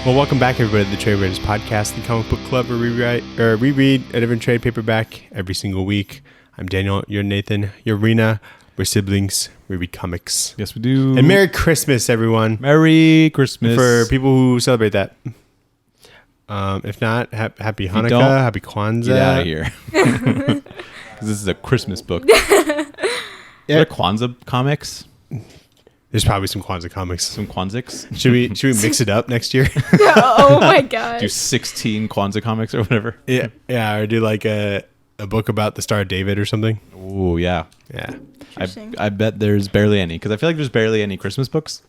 Well, welcome back, everybody, to the Trade Waiters podcast, the comic book club where we reread a different trade paperback every single week. I'm Daniel. You're Nathan. You're Rena. We're siblings. We read comics. Yes, we do. And Merry Christmas, everyone. Merry Christmas. For people who celebrate that. If not, happy Hanukkah, happy Kwanzaa. Get out of here. Because this is a Christmas book. Are there Kwanzaa comics? There's probably some Kwanzaa comics. Some Kwanzaa? Should we mix it up next year? Oh my god. Do 16 Kwanzaa comics or whatever? Yeah, or do like a book about the Star of David or something. Oh, yeah. Yeah. I bet there's barely any, because I feel like there's barely any Christmas books.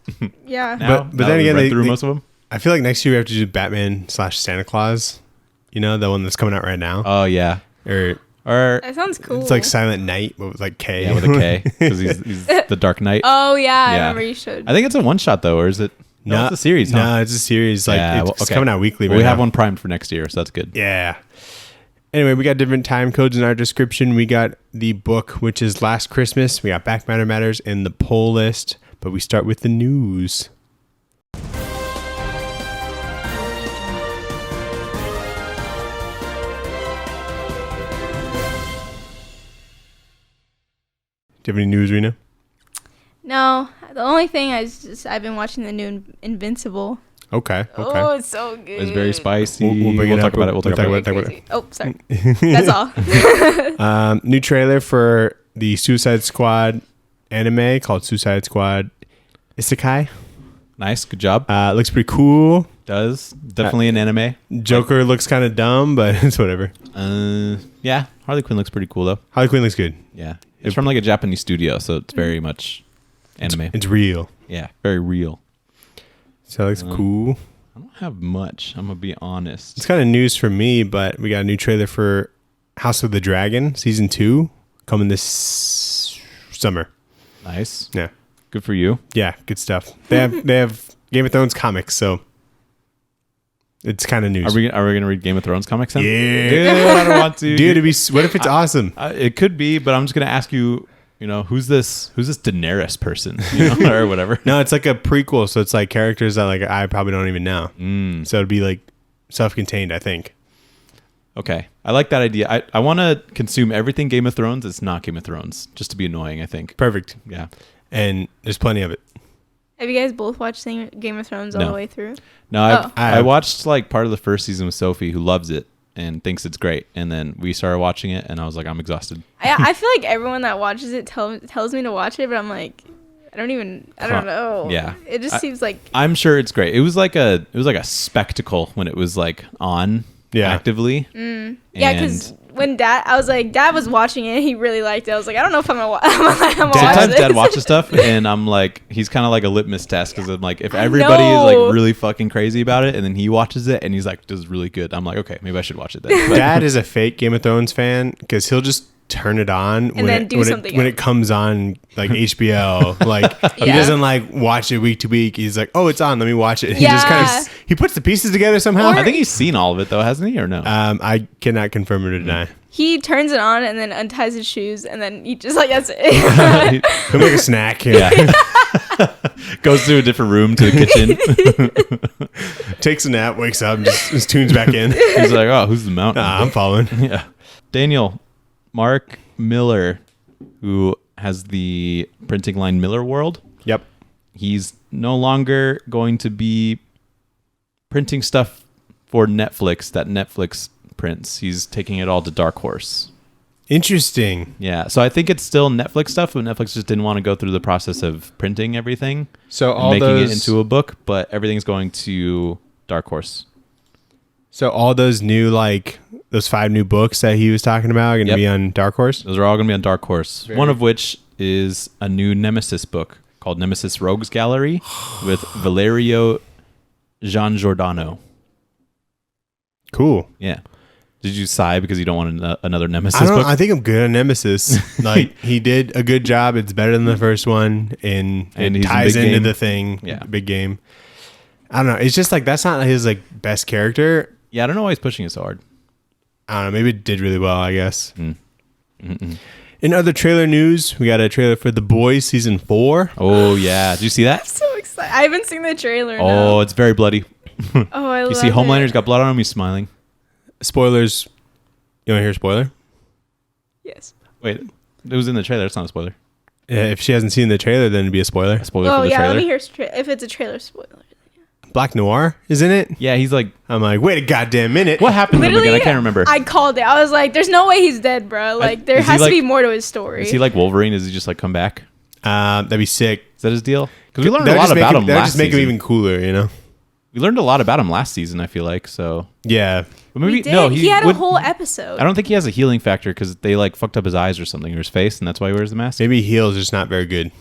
Yeah. Now, but then again, they through most of them. I feel like next year we have to do Batman/Santa Claus. You know, the one that's coming out right now. Oh, yeah. Or that sounds cool. It's like Silent Night, but with like K. Yeah, with a K, because he's the Dark Knight. Oh yeah, I remember you showed. I think it's a one shot though, or is it? No, it's a series. No, it's a series. Like it's coming out weekly. Well, we have one primed for next year, so that's good. Yeah. Anyway, we got different time codes in our description. We got the book, which is Last Christmas. We got Back Matter Matters and the poll list, but we start with the news. Do you have any news, Rena? No, the only thing I've been watching the new Invincible. Okay. Oh, it's so good. It's very spicy. We'll bring it up. Talk about it. We'll talk about it. Oh, sorry. That's all. New trailer for the Suicide Squad anime called Suicide Squad Isekai. Nice. Good job. Looks pretty cool. Does. Definitely an anime. Joker looks kind of dumb, but it's whatever. Yeah. Harley Quinn looks pretty cool, though. Harley Quinn looks good. Yeah. It's from like a Japanese studio, so it's very much anime. It's real. Yeah. Very real. So it looks cool. I don't have much. I'm going to be honest. It's kind of news for me, but we got a new trailer for House of the Dragon Season 2 coming this summer. Nice. Yeah. Good for you. Yeah, good stuff. They have Game of Thrones comics, so it's kind of news. Are we going to read Game of Thrones comics then? Yeah. Dude, I don't want to. Dude, what if it's awesome? It could be, but I'm just going to ask you, who's this Daenerys person, or whatever. No, it's like a prequel, so it's like characters that like I probably don't even know. So it'd be like self-contained, I think. Okay. I like that idea. I want to consume everything Game of Thrones. It's not Game of Thrones, just to be annoying, I think. Perfect. Yeah. And there's plenty of it. Have you guys both watched Game of Thrones all the way through? No, I watched like part of the first season with Sophie, who loves it and thinks it's great. And then we started watching it, and I was like, I'm exhausted. I feel like everyone that watches it tells me to watch it, but I'm like, I don't know. Yeah. It just seems like I'm sure it's great. It was like a spectacle when it was like on actively. Yeah, because when Dad was watching it, he really liked it. I was like, I don't know if I'm gonna watch this. Sometimes Dad watches stuff, and I'm like, he's kind of like a litmus test, because I'm like, if everybody is like really fucking crazy about it, and then he watches it, and he's like, this is really good, I'm like, okay, maybe I should watch it then. Dad is a fake Game of Thrones fan, because he'll just turn it on when it comes on like HBO. Like he doesn't like watch it week to week. He's like, oh, it's on, let me watch it. He just kind of he puts the pieces together somehow. I think he's seen all of it though, hasn't he, or no? I cannot confirm or deny. He turns it on and then unties his shoes, and then he just like, that's it. He'll make a snack. Yeah. Goes to a different room to the kitchen. Takes a nap, wakes up, and just tunes back in. He's like, oh, who's the mountain? I'm following. Yeah. Daniel, Mark Miller, who has the printing line Miller World. Yep. He's no longer going to be printing stuff for Netflix that Netflix prints. He's taking it all to Dark Horse. Interesting. Yeah. So I think it's still Netflix stuff, but Netflix just didn't want to go through the process of printing everything. So all making it into a book, but everything's going to Dark Horse. So all those new, like those 5 new books that he was talking about are going to be on Dark Horse? Those are all going to be on Dark Horse. One of which is a new Nemesis book called Nemesis Rogues Gallery with Valerio Giangiordano. Cool. Yeah. Did you sigh because you don't want another Nemesis book? I think I'm good on Nemesis. Like he did a good job. It's better than the first one, and it ties into the thing. Yeah. Big game. I don't know. It's just like that's not his like best character. Yeah, I don't know why he's pushing it so hard. I don't know. Maybe it did really well, I guess. In other trailer news, we got a trailer for The Boys Season 4. Oh, yeah. Did you see that? I'm so excited. I haven't seen the trailer. Oh, it's very bloody. Oh, I love You see Homelander's got blood on him. He's smiling. Spoilers. You want to hear a spoiler? Yes. Wait, it was in the trailer. It's not a spoiler. If she hasn't seen the trailer, then it'd be a spoiler. A spoiler for the yeah, trailer. let me hear if it's a trailer spoiler. Black Noir is in it. Yeah, he's like. I'm like, wait a goddamn minute. What happened to him Literally, again? I can't remember. I called it. I was like, "There's no way he's dead, bro. Like, there has to be more to his story." Is he like Wolverine? Does he just like come back? That'd be sick. Is that his deal? Because we learned a lot about him last season. That would just make him even cooler, you know? We learned a lot about him last season, I feel like, so... Yeah. But maybe, we did. He had a whole episode. I don't think he has a healing factor because they like fucked up his eyes or something, or his face, and that's why he wears the mask. Maybe heal's just not very good.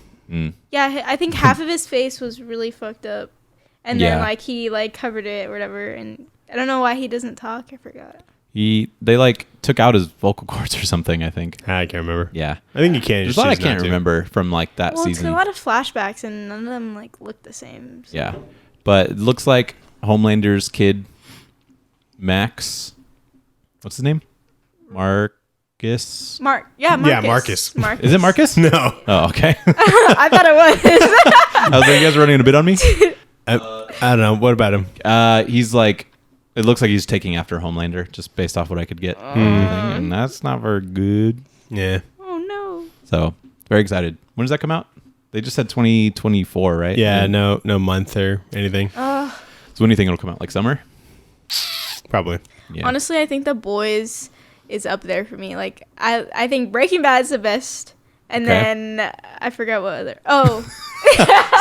Yeah, I think half of his face was really fucked up. And then, like, he, like, covered it or whatever, and I don't know why he doesn't talk. I forgot. They, like, took out his vocal cords or something, I think. I can't remember. Yeah. I think you can. There's a lot I can't remember from, like, that season. Well, it's a lot of flashbacks, and none of them, like, look the same. So. Yeah. But it looks like Homelander's kid, Max... What's his name? Marcus? Marcus. Yeah, Marcus. Is it Marcus? No. Oh, okay. I thought it was. I was like, you guys are running a bit on me? I don't know. What about him? He's like, it looks like he's taking after Homelander, just based off what I could get. And that's not very good. Yeah. Oh, no. So, very excited. When does that come out? They just said 2024, right? Yeah, no month or anything. So when do you think it'll come out? Like summer? Probably. Yeah. Honestly, I think The Boys is up there for me. Like, I think Breaking Bad's the best. And then I forgot what other. Oh.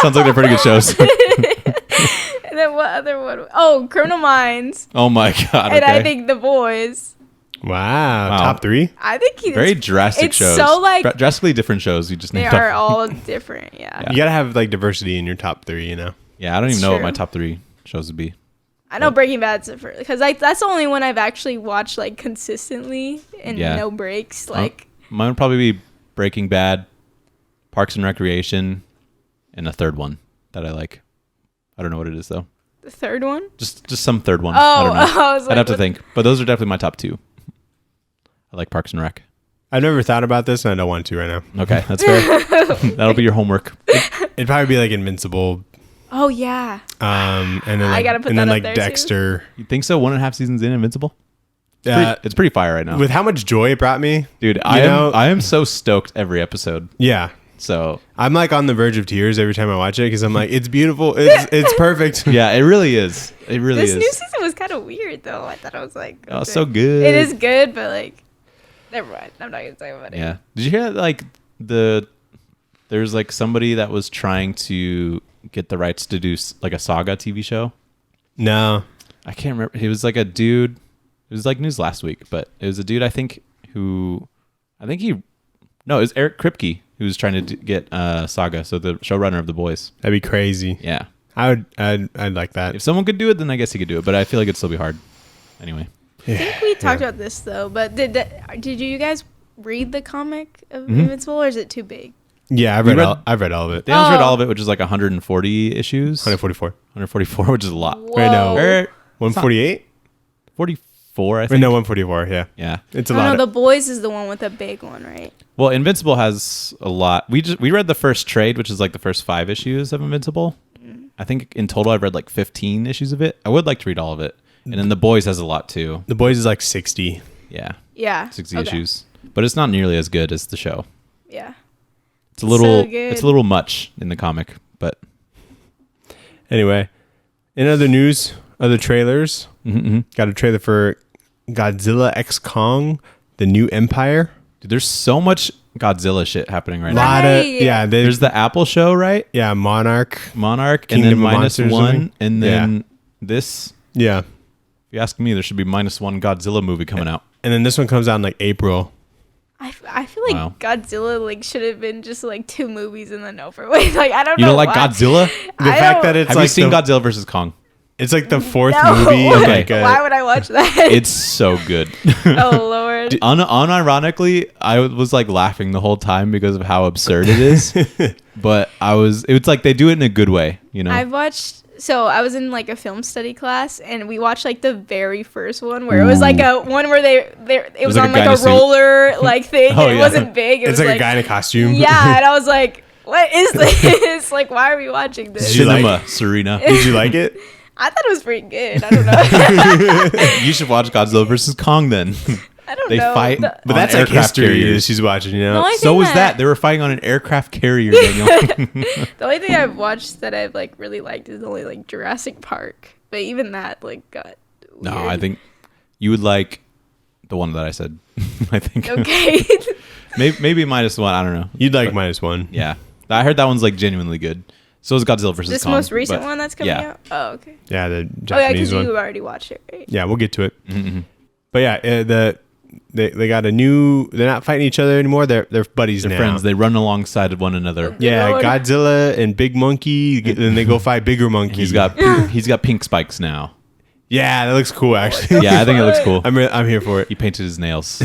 Sounds like they're pretty good shows. And then what other one? Oh, Criminal Minds. Oh my God. And I think The Boys. Wow. Top 3? I think he's very drastic shows. It's so like drastically different shows. You just they are all different. Yeah. You gotta have like diversity in your top 3. You know. Yeah, I don't even know what my top 3 shows would be. I know Breaking Bad's the first because like that's the only one I've actually watched like consistently and no breaks. Like mine would probably be Breaking Bad, Parks and Recreation, and a third one that I like. I don't know what it is though. The third one? Just some third one. Oh, I don't know. I was like, I'd have to think, but those are definitely my top 2. I like Parks and Rec. I've never thought about this, and I don't want to right now. Okay, that's fair. That'll be your homework. It'd probably be like Invincible. Oh yeah. And then like, I gotta put and that then up like there Dexter. Too. You think so? 1.5 seasons in Invincible? It's pretty fire right now. With how much joy it brought me, dude. I am so stoked every episode. Yeah. So I'm like on the verge of tears every time I watch it because I'm like, it's beautiful. It's perfect. Yeah, it really is. It really is. This new season was kind of weird though. I thought I was like, oh, so good. It is good, but like, never mind. I'm not gonna talk about it. Yeah. Did you hear like there's like somebody that was trying to get the rights to do like a Saga TV show? No, I can't remember. He was like a dude. It was like news last week, but it was a dude it was Eric Kripke who was trying to get Saga, so the showrunner of The Boys. That'd be crazy. Yeah, I'd like that. If someone could do it, then I guess he could do it. But I feel like it'd still be hard. Anyway, I think we talked about this though. But did you guys read the comic of Invincible, or is it too big? Yeah, I've read all of it. Dan's read all of it, which is like 140 issues. 144, which is a lot. Whoa. Wait, no, 148. 44, I think. Wait, no, 144. Yeah, Yeah, it's a lot. No, The Boys is the one with the big one, right? Well, Invincible has a lot. We read the first trade, which is like the first 5 issues of Invincible. I think in total I've read like 15 issues of it. I would like to read all of it. And then The Boys has a lot too. The Boys is like 60. Yeah. Yeah. 60 issues. But it's not nearly as good as the show. Yeah. It's a little much in the comic, but anyway, in other news, other trailers, got a trailer for Godzilla X Kong, The New Empire. Dude, there's so much Godzilla shit happening right now. There's the Apple show, right? Yeah, Monarch, and then -1, and then this. Yeah. If you ask me, there should be -1 Godzilla movie coming out. And then this one comes out in like April. I feel like Godzilla like should have been just like 2 movies and then over. Like I don't know. You don't like Godzilla? The fact that it's have like you seen Godzilla versus Kong? It's like the 4th movie. Okay. Why would I watch that? It's so good. Oh Lord. Unironically, I was like laughing the whole time because of how absurd it is. But it's like they do it in a good way, you know. I was in like a film study class and we watched like the very first one where it was like a one where it was on like a roller like thing and it wasn't big. It's like a guy in a costume. Yeah, and I was like, what is this? Like, why are we watching this? Cinema, Serena. Did you like it? I thought it was pretty good. I don't know. You should watch Godzilla vs. Kong then. I don't know. They fight, but that's like history that she's watching, you know? So was that. They were fighting on an aircraft carrier, Daniel. The only thing I've watched that I've like really liked is only like Jurassic Park. But even that like got weird. No, I think you would like the one that I said. I think. Okay. maybe -1. I don't know. You'd like -1. Yeah. I heard that one's like genuinely good. So is Godzilla vs. Kong. This most recent one that's coming out? Oh, okay. Yeah, the Japanese one. Because one. you already watched it, right? Yeah, we'll get to it. Mm-hmm. But yeah, they got a new. They're not fighting each other anymore. They're buddies now. They're friends. They run alongside of one another. Yeah, Godzilla and Big Monkey. Then they go fight bigger monkey. He's got pink spikes now. Yeah, that looks cool. Actually, yeah, I think it looks cool. I'm here for it. He painted his nails.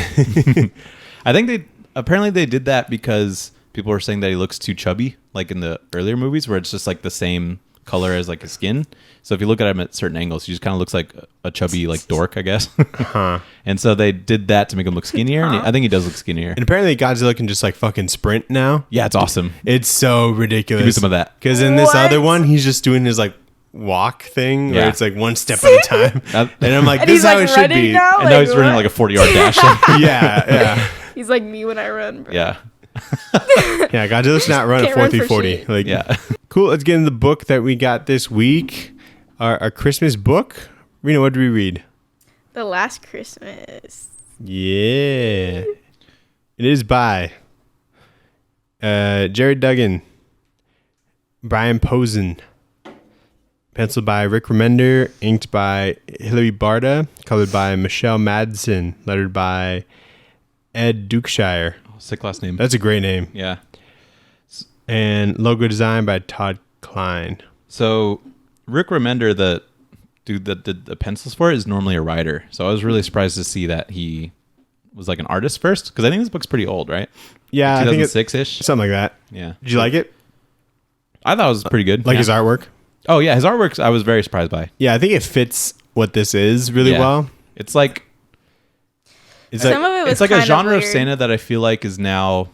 I think they did that because people were saying that he looks too chubby, like in the earlier movies, where it's just like the same color as like his skin. So if you look at him at certain angles, he just kind of looks like a chubby like dork, I guess. And so they did that to make him look skinnier. And I think he does look skinnier. And apparently Godzilla can just like fucking sprint now. Yeah, it's awesome. It's so ridiculous. Give me some of that. Because in this other one, he's just doing his like walk thing where it's like one step at a time. And I'm like, this is how it should be. Now? And now he's running like a 40-yard dash. Yeah. He's like me when I run, bro. Yeah. Yeah, Godzilla's not running 40. Like, yeah. Cool. Let's get into the book that we got this week. Our Christmas book. Rena, what did we read? The Last Christmas. Yeah. It is by Jared Duggan, Brian Posen, penciled by Rick Remender, inked by Hilary Barta, colored by Michelle Madsen, lettered by Ed Dukeshire. Sick last name. That's a great name. Yeah. And logo design by Todd Klein. So Rick Remender, the dude that did the pencils for it, is normally a writer. So I was really surprised to see that he was like an artist first, because I think this book's pretty old, right? Yeah, like I think 2006-ish. Something like that. Yeah. Did you like it? I thought it was pretty good. Like his artwork? Oh, yeah. His artwork, I was very surprised by. Yeah, I think it fits what this is really well. It's like... Some of it was it's like a genre weird. of Santa that I feel like is now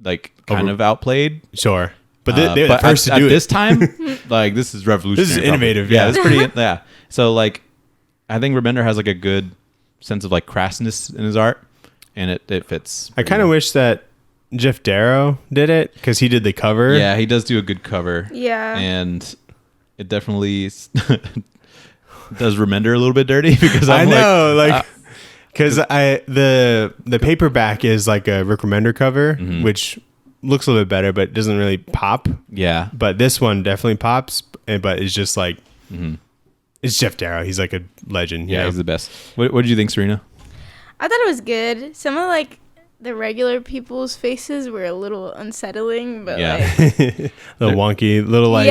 like kind of outplayed. Sure. But they're the first to do at it. this time, like this is revolutionary. This is innovative. Yeah, it's pretty. Yeah. So like, I think Remender has like a good sense of like crassness in his art, and it fits. I kind of wish that Jeff Darrow did it, because he did the cover. Yeah, he does do a good cover. Yeah. And it definitely does Remender a little bit dirty, because I know, like. Because the paperback is like a Rick Remender cover, which looks a little bit better, but doesn't really pop. Yeah. But this one definitely pops, but it's just like, it's Jeff Darrow. He's like a legend. Yeah, he's the best. What did you think, Serena? I thought it was good. Some of like the regular people's faces were a little unsettling, but like little wonky, little like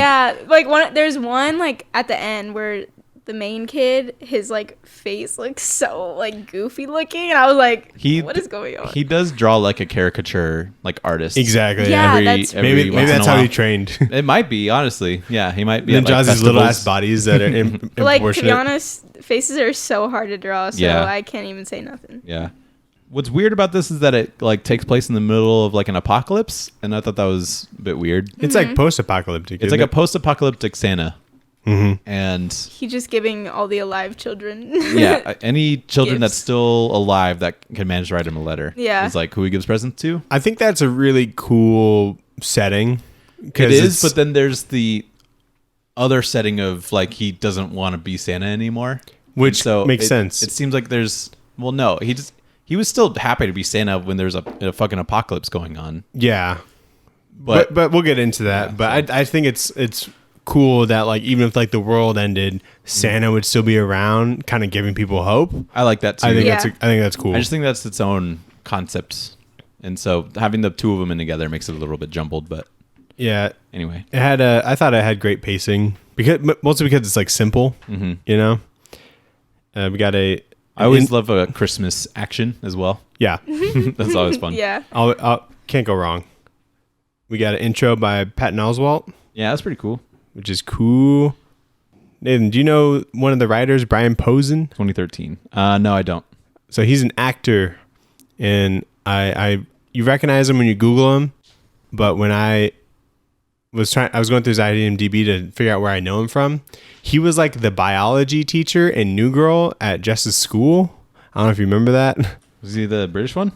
like there's one like at the end where the main kid, his like face looks so like goofy looking, and I was like, what is going on? He does draw like a caricature like artist. Exactly. Yeah, maybe that's how he trained. It might be, honestly. Yeah, he might be. And draws these little ass bodies that are like, to be honest, faces are so hard to draw, so I can't even say nothing. Yeah. What's weird about this is that it like takes place in the middle of like an apocalypse, and I thought that was a bit weird. It's like post-apocalyptic. It's like a post-apocalyptic Santa. And he's just giving all the alive children. Yeah, any children that's still alive that can manage to write him a letter. Yeah, is like who he gives presents to. I think that's a really cool setting. It is, but then there's the other setting of like he doesn't want to be Santa anymore, which makes sense. It seems like there's he was still happy to be Santa when there's a fucking apocalypse going on. Yeah, but we'll get into that. But I think it's cool that like even if like the world ended, Santa would still be around, kind of giving people hope. I like that too. I think that's cool. I just think that's its own concept, and so having the two of them in together makes it a little bit jumbled. But yeah, anyway, I thought it had great pacing, mostly because it's like simple. You know, we got I always love a Christmas action as well. Yeah, that's always fun. Yeah, I'll can't go wrong. We got an intro by Patton Oswalt. Yeah, that's pretty cool. Which is cool. Nathan, do you know one of the writers, Brian Posen? 2013. No, I don't. So he's an actor, and you recognize him when you Google him, but when I I was going through his IMDb to figure out where I know him from. He was like the biology teacher in New Girl at Jess's school. I don't know if you remember that. Was he the British one?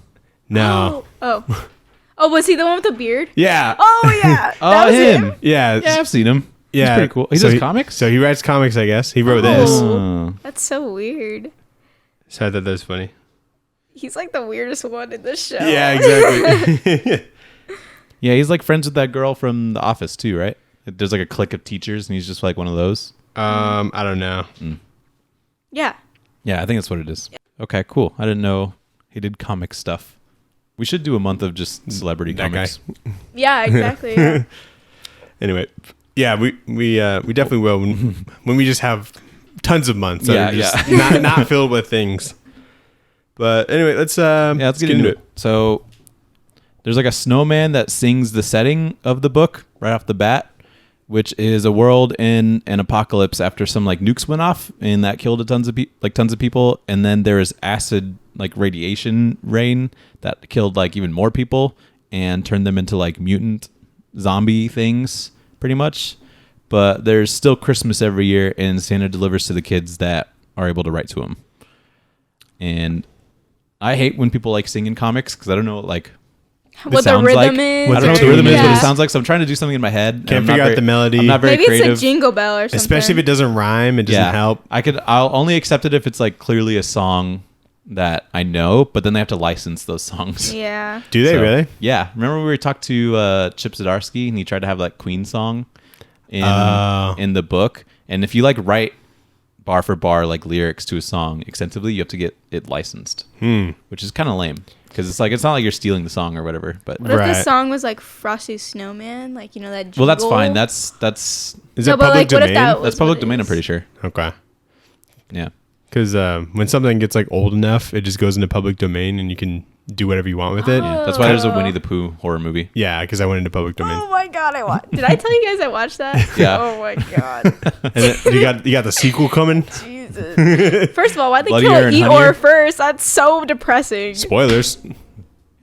No. Oh, was he the one with the beard? Yeah. Oh, yeah. Oh, him. Yeah. Yeah, I've seen him. Yeah. He's pretty cool. He does comics? So he writes comics, I guess. He wrote this. That's so weird. So I thought that was funny. He's like the weirdest one in the show. Yeah, exactly. Yeah, he's like friends with that girl from The Office too, right? There's like a clique of teachers, and he's just like one of those. I don't know. Yeah. Yeah, I think that's what it is. Okay, cool. I didn't know he did comic stuff. We should do a month of just celebrity That comics. guy. Yeah, exactly. Yeah. Anyway, yeah, we definitely will when we just have tons of months that are just not filled with things. But anyway, let's get into it. So there's like a snowman that sings the setting of the book right off the bat, which is a world in an apocalypse after some like nukes went off and that killed tons of people, and then there is acid like radiation rain that killed like even more people and turned them into like mutant zombie things pretty much. But there's still Christmas every year, and Santa delivers to the kids that are able to write to him. And I hate when people like sing in comics because I don't know what the rhythm is. I don't know what the rhythm is, what it sounds like. So I'm trying to do something in my head. Can't figure out the melody. I'm not very Maybe creative. it's like Jingle Bell or something. Especially if it doesn't rhyme, it doesn't help. I'll only accept it if it's like clearly a song that I know, but then they have to license those songs. Yeah. Do they really? Yeah. Remember we talked to Chip Zdarsky and he tried to have that Queen song in the book, and if you like write bar for bar like lyrics to a song extensively, you have to get it licensed, which is kind of lame because it's not like you're stealing the song or whatever. But what if the song was like Frosty Snowman, like that jingle? Well, that's fine. That's is that public domain? That's public domain. I'm pretty sure. Okay. Yeah. Because when something gets like old enough, it just goes into public domain and you can do whatever you want with it. Yeah, that's why there's a Winnie the Pooh horror movie. Yeah, because I went into public domain. Oh my god, did I tell you guys I watched that? Yeah. Oh my god. And then you got the sequel coming. Jesus. First of all, why'd they Bloodier kill and Eeyore Honeyer? first? That's so depressing. Spoilers.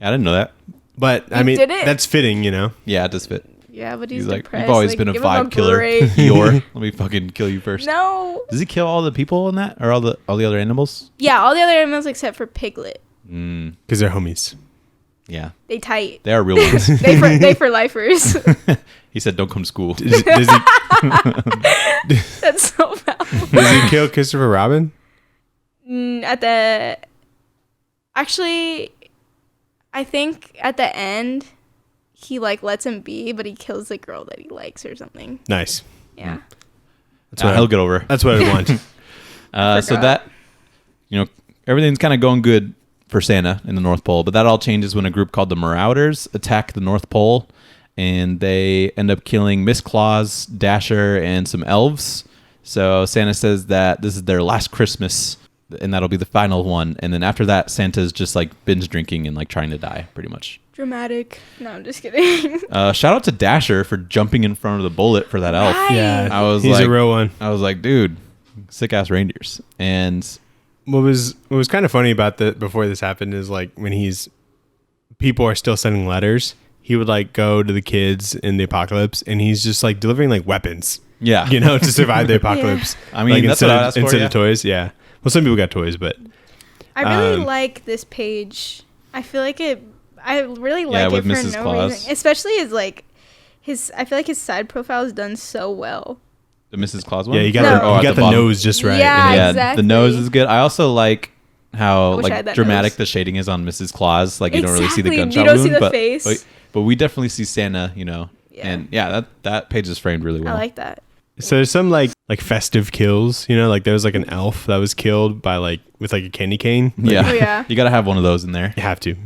I didn't know that. But I mean, that's fitting, Yeah, it does fit. Yeah, but he's like, depressed. you've always been a give him vibe killer. break. Eeyore, let me fucking kill you first. No. Does he kill all the people in that, or all the other animals? Yeah, all the other animals except for Piglet. Because they're homies. Yeah, they tight. They are real ones. they for lifers. He said, "Don't come to school." Does he, That's so bad. Does he kill Christopher Robin? Actually, I think at the end, he like lets him be, but he kills the girl that he likes or something. Nice. Yeah. That's what he'll get over. That's what I want. So that, everything's kind of going good for Santa in the North Pole, but that all changes when a group called the Marauders attack the North Pole, and they end up killing Miss Claus, Dasher, and some elves. So Santa says that this is their last Christmas, and that'll be the final one. And then after that, Santa's just like binge drinking and like trying to die, pretty much. Dramatic. No, I'm just kidding. Shout out to Dasher for jumping in front of the bullet for that elf. Right. Yeah, he's a real one. I was like, dude, sick ass reindeers. And what was kind of funny about before this happened is like when people are still sending letters, he would like go to the kids in the apocalypse and he's just like delivering like weapons. Yeah. To survive the apocalypse. Yeah. I mean, like, that's what I asked for, instead of toys. Yeah. Well, some people got toys, but I really like this page. I feel like I really like it for Mrs. no Claus. reason. Especially I feel like his side profile is done so well. The Mrs. Claus one? Yeah, you got the nose just right. Yeah, exactly. The nose is good. I also like how like dramatic nose. The shading is on Mrs. Claus. Like you don't really see the gunshot you don't wound, see the face. But we definitely see Santa, Yeah. And that page is framed really well. I like that. So there's some like festive kills, like there was like an elf that was killed by with a candy cane. Yeah. Oh, yeah. You got to have one of those in there. You have to.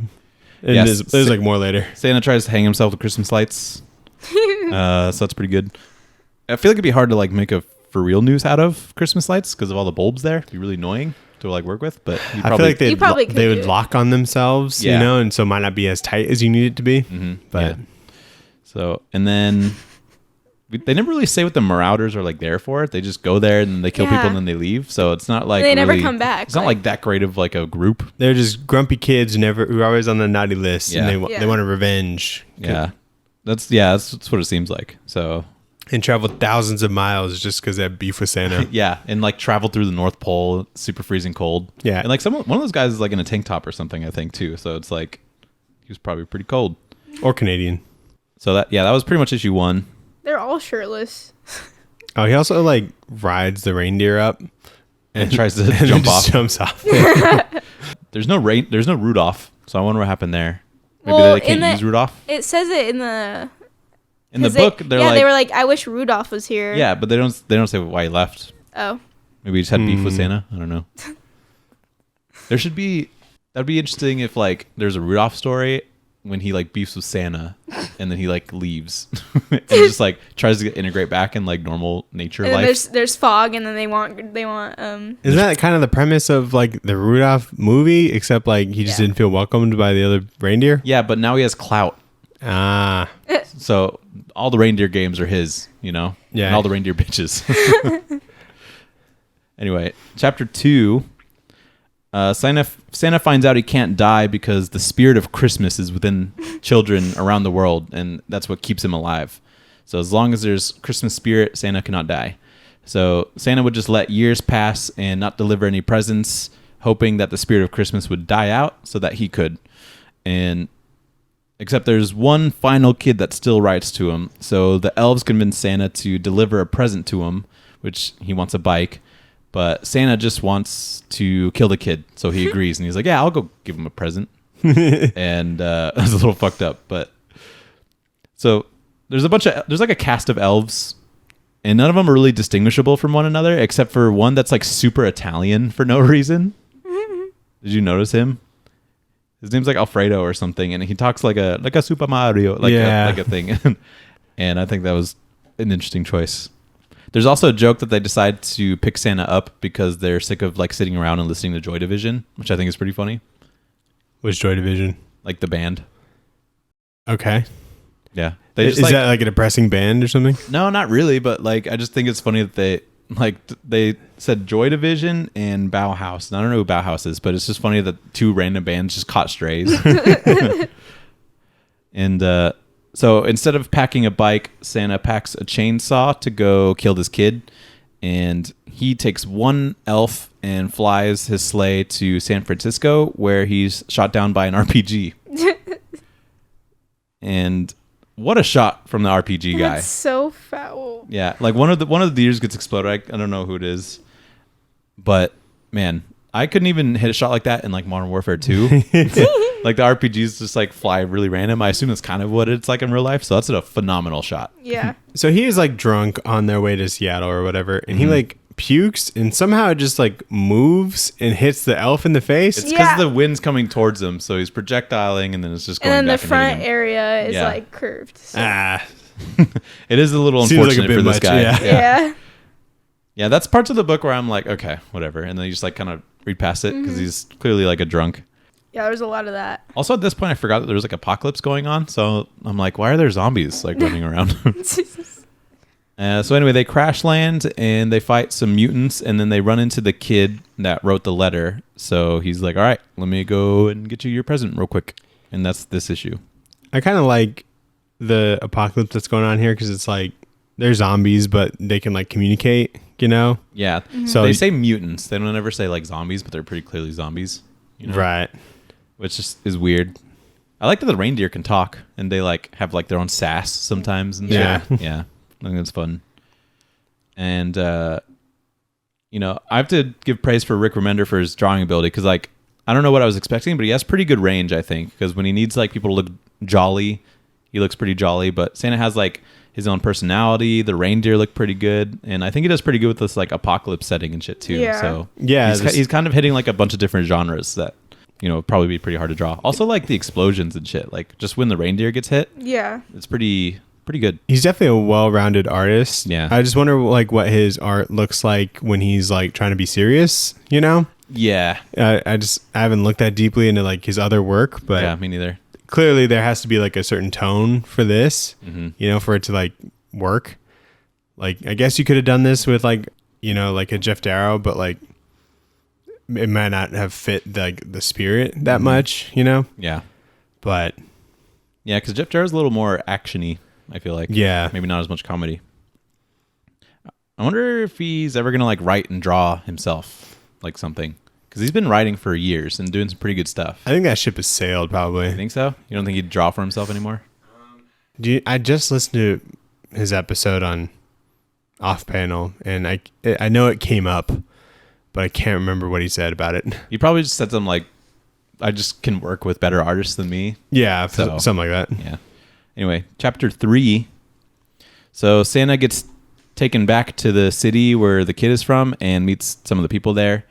And there's like more later. Santa tries to hang himself with Christmas lights. So that's pretty good. I feel like it'd be hard to like make a for real news out of Christmas lights because of all the bulbs there. It'd be really annoying to like work with, but I feel like they would lock on themselves, and so it might not be as tight as you need it to be. Mm-hmm. But so, and then they never really say what the Marauders are like there for. They just go there and they kill people and then they leave. So it's not like they never come back. It's not like that great of like a group. They're just grumpy kids who are always on the naughty list, and they want a revenge. Yeah. That's what it seems like. So. And traveled thousands of miles just because they have beef with Santa. Yeah, and like traveled through the North Pole, super freezing cold. Yeah, and like one of those guys is like in a tank top or something, I think too. So it's like he was probably pretty cold. Or Canadian. So that was pretty much issue 1. They're all shirtless. Oh, he also like rides the reindeer up and tries to jump off. Jumps off. There's no Rudolph, so I wonder what happened there. Maybe they can't use Rudolph. It says it in the. In the book, they were like, I wish Rudolph was here. Yeah, but they don't say why he left. Oh. Maybe he just had beef with Santa. I don't know. That'd be interesting if like there's a Rudolph story when he like beefs with Santa and then he like leaves and just like tries to integrate back in like normal nature and life. There's fog and then they want Isn't that kind of the premise of like the Rudolph movie, except like he just didn't feel welcomed by the other reindeer? Yeah, but now he has clout. Ah. So all the reindeer games are his, you know? Yeah. And all the reindeer bitches. Anyway, chapter 2. Santa finds out he can't die because the spirit of Christmas is within children around the world, and that's what keeps him alive. So as long as there's Christmas spirit, Santa cannot die. So Santa would just let years pass and not deliver any presents, hoping that the spirit of Christmas would die out so that he could. And except there's one final kid that still writes to him. So the elves convince Santa to deliver a present to him, which he wants a bike. But Santa just wants to kill the kid. So he agrees. And he's like, yeah, I'll go give him a present. And it was a little fucked up. But so there's like a cast of elves. And none of them are really distinguishable from one another, except for one that's like super Italian for no reason. Did you notice him? His name's like Alfredo or something, and he talks like a Super Mario, like a thing. And I think that was an interesting choice. There's also a joke that they decide to pick Santa up because they're sick of like sitting around and listening to Joy Division, which I think is pretty funny. Which Joy Division? Like the band. Okay. Yeah. Is that like a depressing band or something? No, not really, but like I just think it's funny that they said Joy Division and Bauhaus. And I don't know who Bauhaus is, but it's just funny that 2 random bands just caught strays. And so instead of packing a bike, Santa packs a chainsaw to go kill this kid. And he takes one elf and flies his sleigh to San Francisco, where he's shot down by an RPG. And what a shot from the RPG guy. That's so foul. Yeah, like one of the ears gets exploded. I don't know who it is. But man, I couldn't even hit a shot like that in like Modern Warfare 2. Like the RPGs just like fly really random. I assume that's kind of what it's like in real life. So that's a phenomenal shot. Yeah. So he is like drunk on their way to Seattle or whatever, and he like pukes and somehow it just like moves and hits the elf in the face. It's because the wind's coming towards him, so he's projectiling, and then it's just going back. And then the front area is like curved. So. It is a little unfortunate for this guy. Yeah. Yeah, that's parts of the book where I'm like, okay, whatever, and then you just like kind of read past it because he's clearly like a drunk. Yeah, there's a lot of that. Also, at this point, I forgot that there was like apocalypse going on, so I'm like, why are there zombies like running around? So anyway, they crash land and they fight some mutants, and then they run into the kid that wrote the letter. So he's like, all right, let me go and get you your present real quick. And that's this issue. I kind of like the apocalypse that's going on here because it's like they're zombies, but they can like communicate, you know? Yeah. So they say mutants. They don't ever say like zombies, but they're pretty clearly zombies. You know? Right. Which is weird. I like that the reindeer can talk and they like have like their own sass sometimes. And yeah. Yeah. I think that's fun. And, you know, I have to give praise for Rick Remender for his drawing ability because, like, I don't know what I was expecting, but he has pretty good range, I think, because when he needs, like, people to look jolly, he looks pretty jolly. But Santa has, like, his own personality. The reindeer look pretty good. And I think he does pretty good with this, like, apocalypse setting and shit, too. Yeah. So, yeah, he's kind of hitting, like, a bunch of different genres that, you know, probably be pretty hard to draw. Also, like, the explosions and shit. Like, just when the reindeer gets hit. Yeah. It's pretty good. He's definitely a well-rounded artist. Yeah. I just wonder like what his art looks like when he's like trying to be serious, you know? Yeah. I haven't looked that deeply into like his other work, but yeah, me neither. Clearly there has to be like a certain tone for this, you know, for it to like work. Like, I guess you could have done this with like, you know, like a Jeff Darrow, but like it might not have fit like the spirit that much, you know? Yeah. But Yeah, because Jeff Jarrett's a little more action-y, I feel like. Yeah. Maybe not as much comedy. I wonder if he's ever going to like write and draw himself, like something. Because he's been writing for years and doing some pretty good stuff. I think that ship has sailed, probably. You think so? You don't think he'd draw for himself anymore? I just listened to his episode on Off Panel, and I know it came up, but I can't remember what he said about it. He probably just said something like, I just can work with better artists than me. Yeah, something like that. Yeah. Anyway, chapter 3. So Santa gets taken back to the city where the kid is from and meets some of the people there.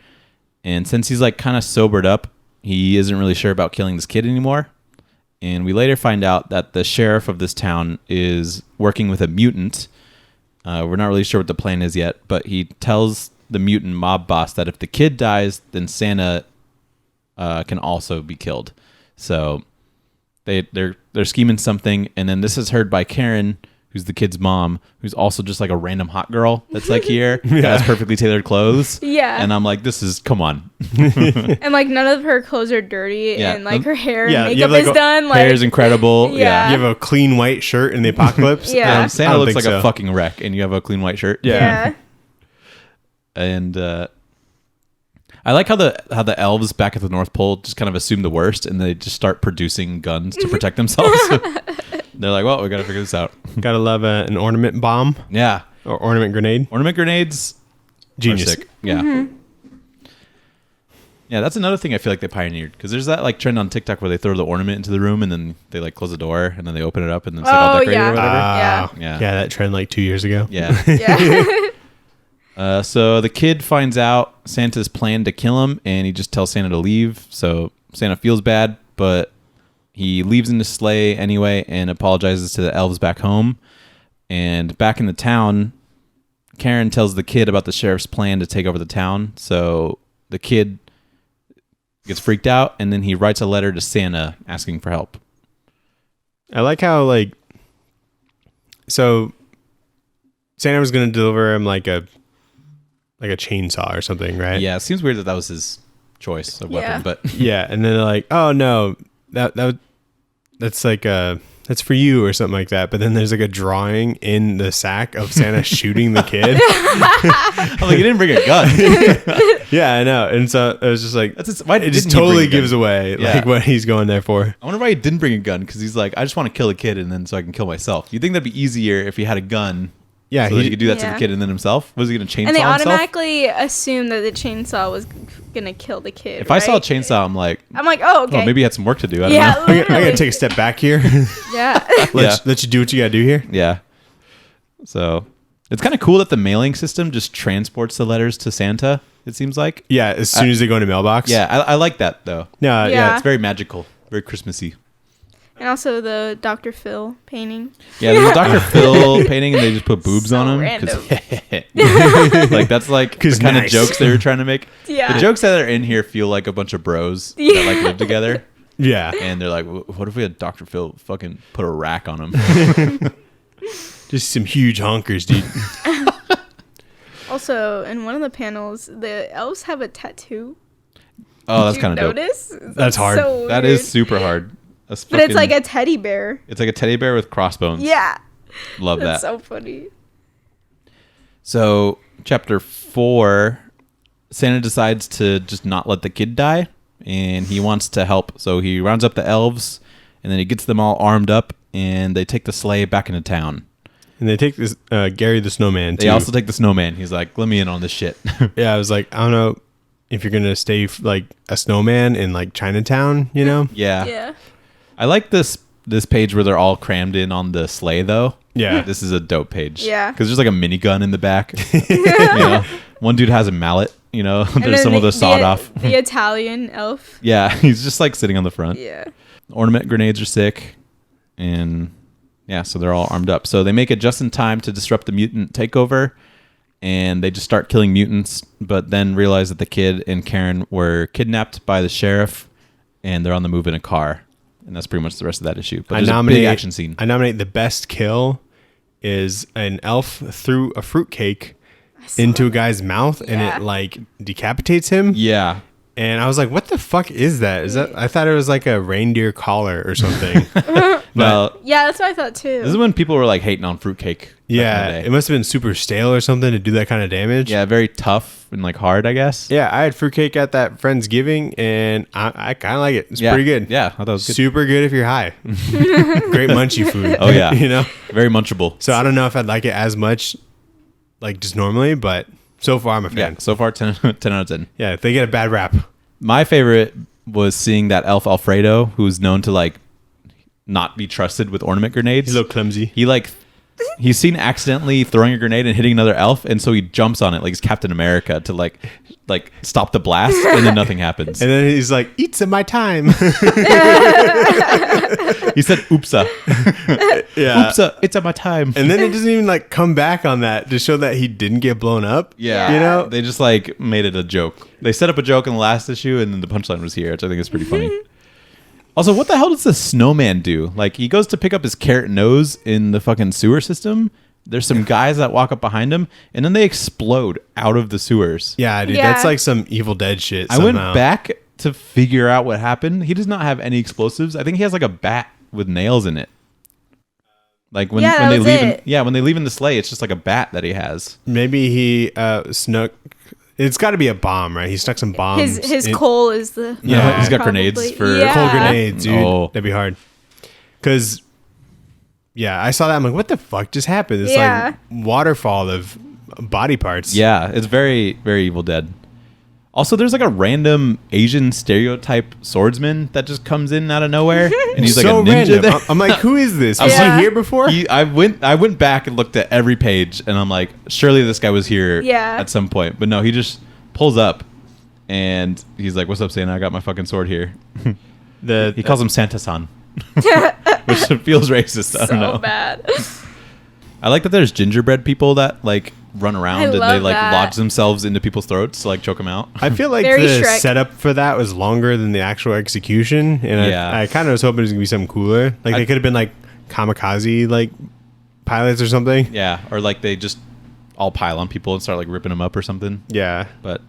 And since he's like kind of sobered up, he isn't really sure about killing this kid anymore. And we later find out that the sheriff of this town is working with a mutant. We're not really sure what the plan is yet, but he tells the mutant mob boss that if the kid dies, then Santa can also be killed. So they're scheming something, and then this is heard by Karen, who's the kid's mom, who's also just like a random hot girl that's like here, has perfectly tailored clothes. Yeah. And I'm like, come on. And like none of her clothes are dirty, and like her hair and makeup like is done. Hair is incredible. Yeah. You have a clean white shirt in the apocalypse. Yeah. Santa looks like a fucking wreck, and you have a clean white shirt. Yeah. And I like how the elves back at the North Pole just kind of assume the worst, and they just start producing guns to protect themselves. They're like, well, we got to figure this out. Gotta love an ornament bomb. Yeah. Or ornament grenade. Ornament grenades. Genius. Sick. Yeah. Yeah, that's another thing I feel like they pioneered, because there's that like trend on TikTok where they throw the ornament into the room and then they like close the door and then they open it up and then it's like all decorated or whatever. Yeah, that trend like 2 years ago. Yeah. Yeah. So the kid finds out Santa's planned to kill him, and he just tells Santa to leave. So Santa feels bad, but he leaves in the sleigh anyway and apologizes to the elves back home. And back in the town, Karen tells the kid about the sheriff's plan to take over the town. So the kid gets freaked out, and then he writes a letter to Santa asking for help. I like how like, so Santa was going to deliver him like a chainsaw or something, right? Yeah, it seems weird that was his choice of weapon, but yeah, and then they're like, "Oh no, that's like that's for you" or something like that. But then there's like a drawing in the sack of Santa shooting the kid. I'm like, he didn't bring a gun. Yeah, I know. And so it was just like, why it just totally gives away like what he's going there for. I wonder why he didn't bring a gun, because he's like, I just want to kill a kid and then so I can kill myself. You think that'd be easier if he had a gun? Yeah, so he could do that to the kid and then himself. Was he going to chainsaw himself? And they himself? automatically assumed that the chainsaw was going to kill the kid. If I saw a chainsaw, I'm like, oh, okay. Oh, maybe he had some work to do. I don't know. I got to take a step back here. Yeah. Let you do what you got to do here. Yeah. So it's kind of cool that the mailing system just transports the letters to Santa, it seems like. Yeah, as soon as they go in the mailbox. Yeah, I like that, though. Yeah. It's very magical, very Christmassy. And also the Dr. Phil painting. Yeah, there's a Dr. Phil painting, and they just put boobs on him. Random. Like, that's like the kind of jokes they were trying to make. Yeah. The jokes that are in here feel like a bunch of bros that like live together. Yeah. And they're like, what if we had Dr. Phil fucking put a rack on him? Just some huge honkers, dude. Also, in one of the panels, the elves have a tattoo. Oh, that's kind of dope. Notice? That's hard. So weird. That is super hard. But it's like a teddy bear. It's like a teddy bear with crossbones. Yeah. Love That's that. so funny. So, chapter 4, Santa decides to just not let the kid die, and he wants to help. So he rounds up the elves, and then he gets them all armed up, and they take the sleigh back into town. And they take this Gary the Snowman, too. They also take the snowman. He's like, let me in on this shit. Yeah, I was like, I don't know if you're going to stay like a snowman in like Chinatown, you know? Yeah. I like this page where they're all crammed in on the sleigh, though. Yeah. This is a dope page. Yeah. Because there's like a minigun in the back. You know? One dude has a mallet, you know? There's some of the sawed off. The Italian elf. Yeah, he's just like sitting on the front. Yeah. Ornament grenades are sick. And yeah, so they're all armed up. So they make it just in time to disrupt the mutant takeover. And they just start killing mutants, but then realize that the kid and Karen were kidnapped by the sheriff, and they're on the move in a car. And that's pretty much the rest of that issue. But there's a big action scene. I nominate the best kill is an elf threw a fruitcake into a guy's mouth, and it like decapitates him. Yeah. And I was like, what the fuck is that? Is that? I thought it was like a reindeer collar or something. Well, yeah, that's what I thought too. This is when people were like hating on fruitcake. Yeah, it must have been super stale or something to do that kind of damage. Yeah, very tough and like hard, I guess. Yeah, I had fruitcake at that Friendsgiving, and I kind of like it. It's pretty good. Yeah, I thought that was good. Super good if you're high. Great munchy food. Oh yeah, you know, very munchable. So I don't know if I'd like it as much, like just normally, but so far I'm a fan. Yeah, so far 10 out of 10. Yeah, they get a bad rap. My favorite was seeing that elf Alfredo, who's known to like not be trusted with ornament grenades. He's a little clumsy. He's seen accidentally throwing a grenade and hitting another elf, and so he jumps on it like he's Captain America to like stop the blast, and then nothing happens. And then he's like, "Eats in my time." He said, "Oopsa." Yeah. Oopsa, it's at my time. And then it doesn't even like come back on that to show that he didn't get blown up. Yeah. You know? They just like made it a joke. They set up a joke in the last issue, and then the punchline was here, which I think is pretty funny. Also, what the hell does the snowman do? Like, he goes to pick up his carrot nose in the fucking sewer system. There's some guys that walk up behind him, and then they explode out of the sewers. Yeah, dude. Yeah. That's like some Evil Dead shit. I went back to figure out what happened. He does not have any explosives. I think he has like a bat with nails in it. Like when they leave when they leave in the sleigh, it's just like a bat that he has. Maybe he snuck. It's got to be a bomb, right? He stuck some bombs. His coal is the Yeah, he's got probably. grenades for cold grenades, dude. Oh. That'd be hard. Because I saw that. I'm like, what the fuck just happened? It's like waterfall of body parts. Yeah, it's very, very Evil Dead. Also, there's like a random Asian stereotype swordsman that just comes in out of nowhere, and he's like so a ninja. random. I'm like, who is this? Was he here before? I went back and looked at every page, and I'm like, surely this guy was here at some point. But no, he just pulls up, and he's like, "What's up, Santa? I got my fucking sword here." He calls him Santa-san, which feels racist. I don't know. So bad. I like that there's gingerbread people that like run around and they like that. lodge themselves into people's throats to like choke them out. I feel like Very the Shrek. setup for that was longer than the actual execution, and I kind of was hoping it was gonna be something cooler. Like they could have been like kamikaze like pilots or something. Yeah, or like they just all pile on people and start like ripping them up or something. Yeah, But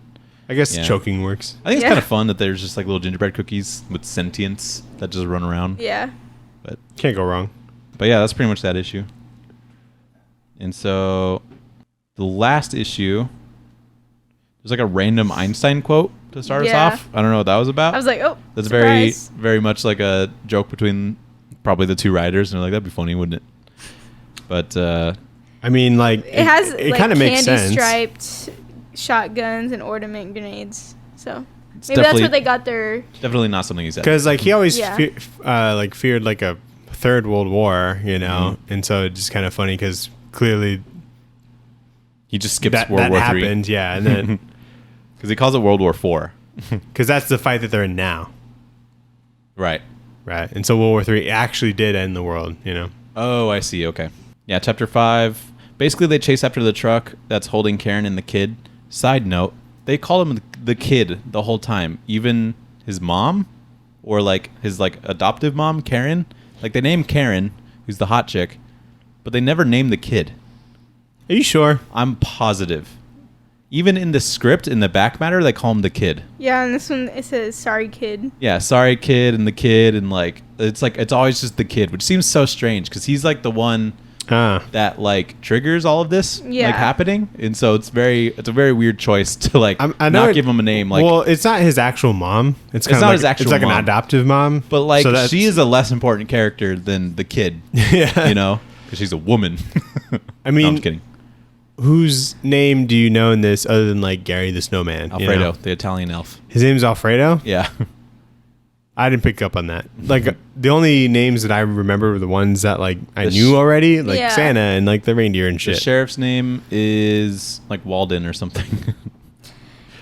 I guess choking works. I think it's kind of fun that there's just like little gingerbread cookies with sentience that just run around. Yeah. But Can't go wrong. yeah, that's pretty much that issue. And so the last issue, there's like a random Einstein quote to start us off. I don't know what that was about. I was like, oh, that's surprise. very, very much like a joke between probably the two writers, and they're like, that'd be funny, wouldn't it? But I mean, like It has it like kind of makes sense. candy-striped shotguns and ornament grenades. So it's maybe that's where they got their. definitely not something he said. Because like he always Yeah. feared like a third world war, you know, and so it's just kind of funny because clearly He just skips that World War happened, III. yeah, and then Because he calls it World War IV. because that's the fight that they're in now, Right. right? And so World War III actually did end the world, you know. Oh, I see. Okay. Yeah, chapter 5. Basically, they chase after the truck that's holding Karen and the kid. Side note, they call him the kid the whole time. Even his mom or like his like adoptive mom, Karen. Like they name Karen, who's the hot chick, but they never name the kid. Are you sure? I'm positive. Even in the script, in the back matter, they call him the kid. Yeah, and this one it says "Sorry, kid." Yeah, sorry, kid, and the kid, and like it's always just the kid, which seems so strange because he's like the one that like triggers all of this like happening, and so it's a very weird choice to like not give him a name. Like, well, it's not his actual mom. It's not his actual It's like mom. an adoptive mom, but like so she is a less important character than the kid. Yeah, you know, because she's a woman. I mean, no, I'm just kidding. Whose name do you know in this other than like Gary the Snowman? Alfredo, you know? the Italian elf. His name's Alfredo? Yeah. I didn't pick up on that. Like the only names that I remember were the ones that like I knew already, like Santa and like the reindeer and shit. The sheriff's name is like Walden or something.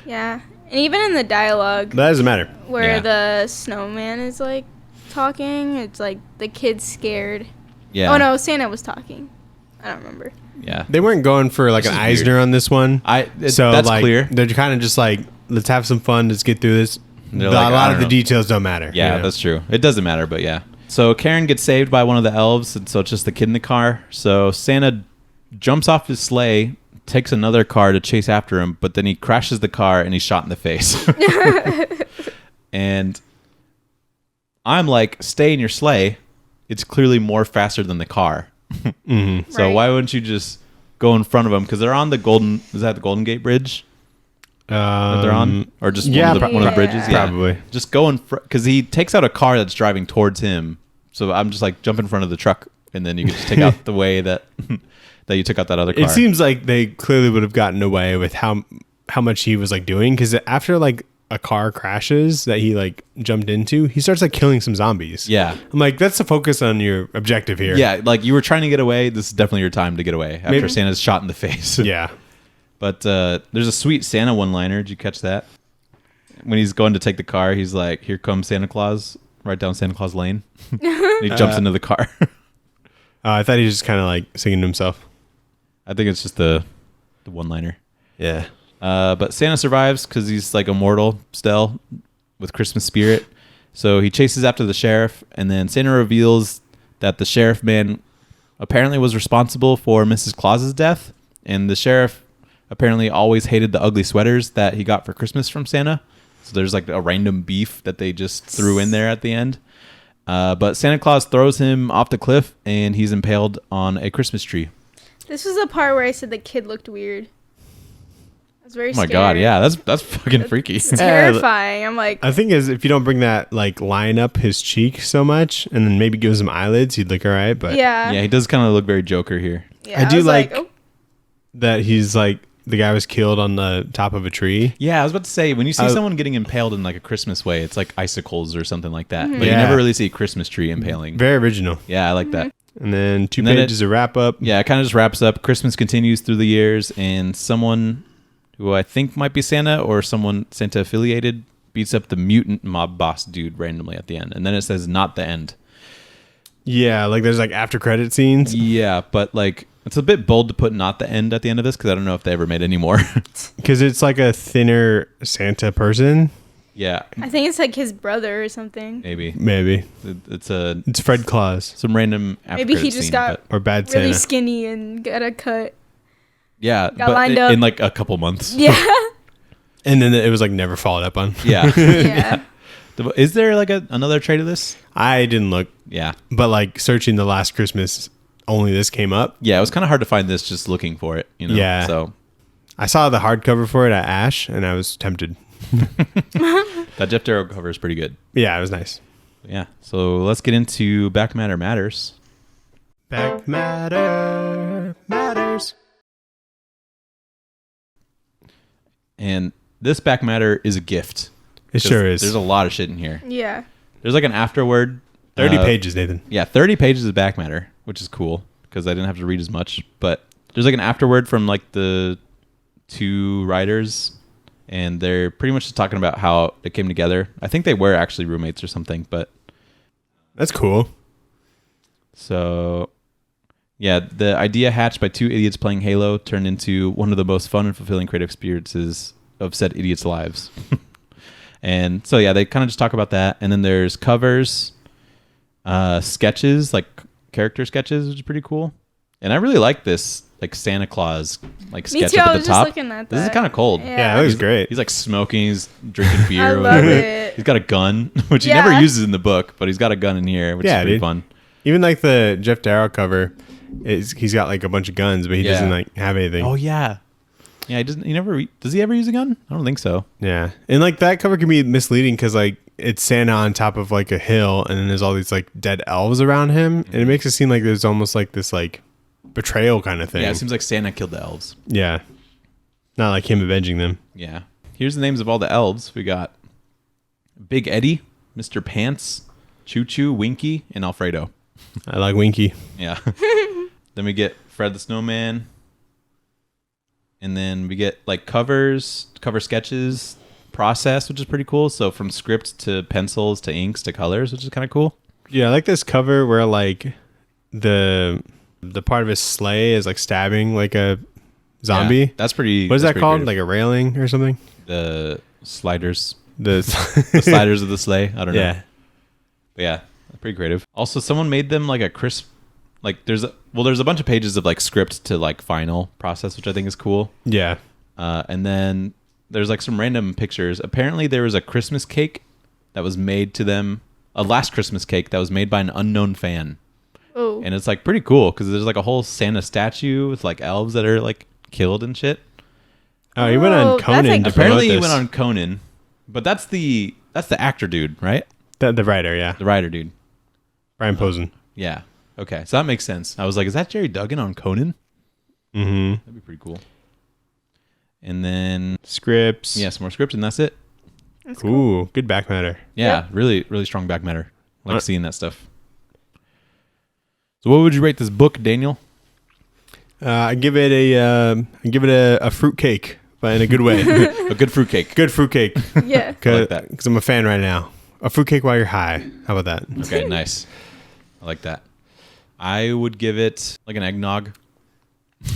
Yeah, and even in the dialogue, That doesn't matter. where the snowman is like talking, it's like the kid's scared. Yeah. Oh no, Santa was talking. I don't remember. Yeah. They weren't going for like This an is Eisner weird. on this one. So that's like, clear. They're kind of just like, let's have some fun. Let's get through this. A They're like, I lot don't of the know. details don't matter. Yeah, you know? that's true. It doesn't matter, but yeah. So Karen gets saved by one of the elves, and so it's just the kid in the car. So Santa jumps off his sleigh, takes another car to chase after him, but then he crashes the car and he's shot in the face. And I'm like, stay in your sleigh. It's clearly more faster than the car. Mm-hmm. So why wouldn't you just go in front of them? Because they're on the is that the Golden Gate Bridge? That they're on? Or just one of the bridges? Yeah. Probably. Just go in front, because he takes out a car that's driving towards him. So I'm just like, jump in front of the truck, and then you can just take out the way that you took out that other car. It seems like they clearly would have gotten away with how much he was like doing, because after like a car crashes that he like jumped into, he starts like killing some zombies. Yeah. I'm like, that's the focus on your objective here. Yeah, like you were trying to get away. This is definitely your time to get away after Santa's shot in the face. Yeah. But there's a sweet Santa one-liner. Did you catch that? When he's going to take the car, he's like, here comes Santa Claus, right down Santa Claus Lane. And he jumps into the car. I thought he was just kind of like singing to himself. I think it's just the one-liner. Yeah. But Santa survives because he's like immortal still with Christmas spirit. So he chases after the sheriff, and then Santa reveals that the sheriff man apparently was responsible for Mrs. Claus's death, and the sheriff apparently always hated the ugly sweaters that he got for Christmas from Santa. So there's like a random beef that they just threw in there at the end. But Santa Claus throws him off the cliff, and he's impaled on a Christmas tree. This was the part where I said the kid looked weird. I was very scared. Oh my god, yeah, that's fucking freaky. It's terrifying. I'm like, I think is if you don't bring that like line up his cheek so much, and then maybe gives him eyelids, he'd look all right. But yeah, he does kind of look very Joker here. Yeah, I do like that he's like, the guy was killed on the top of a tree. Yeah, I was about to say, when you see someone getting impaled in like a Christmas way, it's like icicles or something like that. Mm-hmm. But you never really see a Christmas tree impaling. Very original. Yeah, I like that. And then two pages of wrap up. Yeah, it kind of just wraps up. Christmas continues through the years, and someone who I think might be Santa or someone Santa affiliated beats up the mutant mob boss dude randomly at the end. And then it says, not the end. Yeah, like there's like after credit scenes. Yeah, but like it's a bit bold to put not the end at the end of this, because I don't know if they ever made any more. Because it's like a thinner Santa person. Yeah. I think it's like his brother or something. Maybe. It's Fred Claus. Some random after maybe he just got or bad really Santa. skinny and got a cut. Yeah, got lined up in like a couple months. Yeah. And then it was like never followed up on. Yeah. Yeah. Is there like another trade of this? I didn't look. Yeah. But like searching the last Christmas, only this came up. Yeah, it was kind of hard to find this just looking for it, you know? Yeah. So I saw the hardcover for it at Ash, and I was tempted. That Jeff Darrow cover is pretty good. Yeah, it was nice. Yeah. So let's get into Back Matter Matters. Back Matter Matters. And this Back Matter is a gift. It sure is. There's a lot of shit in here. Yeah. There's like an afterword. 30 pages, Nathan. Yeah, 30 pages of Back Matter, which is cool because I didn't have to read as much. But there's like an afterword from like the two writers, and they're pretty much just talking about how it came together. I think they were actually roommates or something, but that's cool. So yeah, the idea hatched by two idiots playing Halo turned into one of the most fun and fulfilling creative experiences of said idiots' lives. And so yeah, they kind of just talk about that, and then there's covers, sketches, like character sketches, which is pretty cool. And I really like this like Santa Claus like sketch too, up I at was the top. just looking at This is that. kind of cold. Yeah, that was great. He's like smoking, he's drinking beer. I or love whatever. it. He's got a gun, which he never uses in the book, but he's got a gun in here, which is pretty fun. Even like the Jeff Darrow cover, he's got like a bunch of guns, but he doesn't like have anything. Oh yeah. Yeah, he doesn't. He never. Does he ever use a gun? I don't think so. Yeah, and like that cover can be misleading because like it's Santa on top of like a hill, and then there's all these like dead elves around him, and it makes it seem like there's almost like this like betrayal kind of thing. Yeah, it seems like Santa killed the elves. Yeah, not like him avenging them. Yeah. Here's the names of all the elves. We got Big Eddie, Mr. Pants, Choo Choo, Winky, and Alfredo. I like Winky. Yeah. Then we get Fred the Snowman. And then we get like cover sketches process, which is pretty cool. So from script to pencils to inks to colors, which is kind of cool. Yeah, I like this cover where like the part of his sleigh is like stabbing like a zombie. Yeah, that's pretty. What is that called? Creative. Like a railing or something? The sliders. The sliders of the sleigh. I don't know. Yeah. But yeah, pretty creative. Also, someone made them like a crisp like there's a bunch of pages of like script to like final process, which I think is cool. Yeah. And then there's like some random pictures. Apparently there was a Christmas cake that was made to them, a last Christmas cake that was made by an unknown fan. Oh. And it's like pretty cool because there's like a whole Santa statue with like elves that are like killed and shit. Oh, he went on Conan. Like, apparently he went on Conan, but that's the actor dude, right? The writer, yeah. The writer dude. Brian Posen. Yeah. Okay. So that makes sense. I was like, is that Jerry Duggan on Conan? Mm-hmm. That'd be pretty cool. And then scripts. Yeah, some more scripts, and that's it. That's cool. Ooh, good back matter. Yeah, really, really strong back matter. I like seeing that stuff. So, what would you rate this book, Daniel? I give it a fruit cake, but in a good way. A good fruit cake. Good fruit cake. Yeah. I like that because I'm a fan right now. A fruit cake while you're high. How about that? Okay, nice. I like that. I would give it like an eggnog.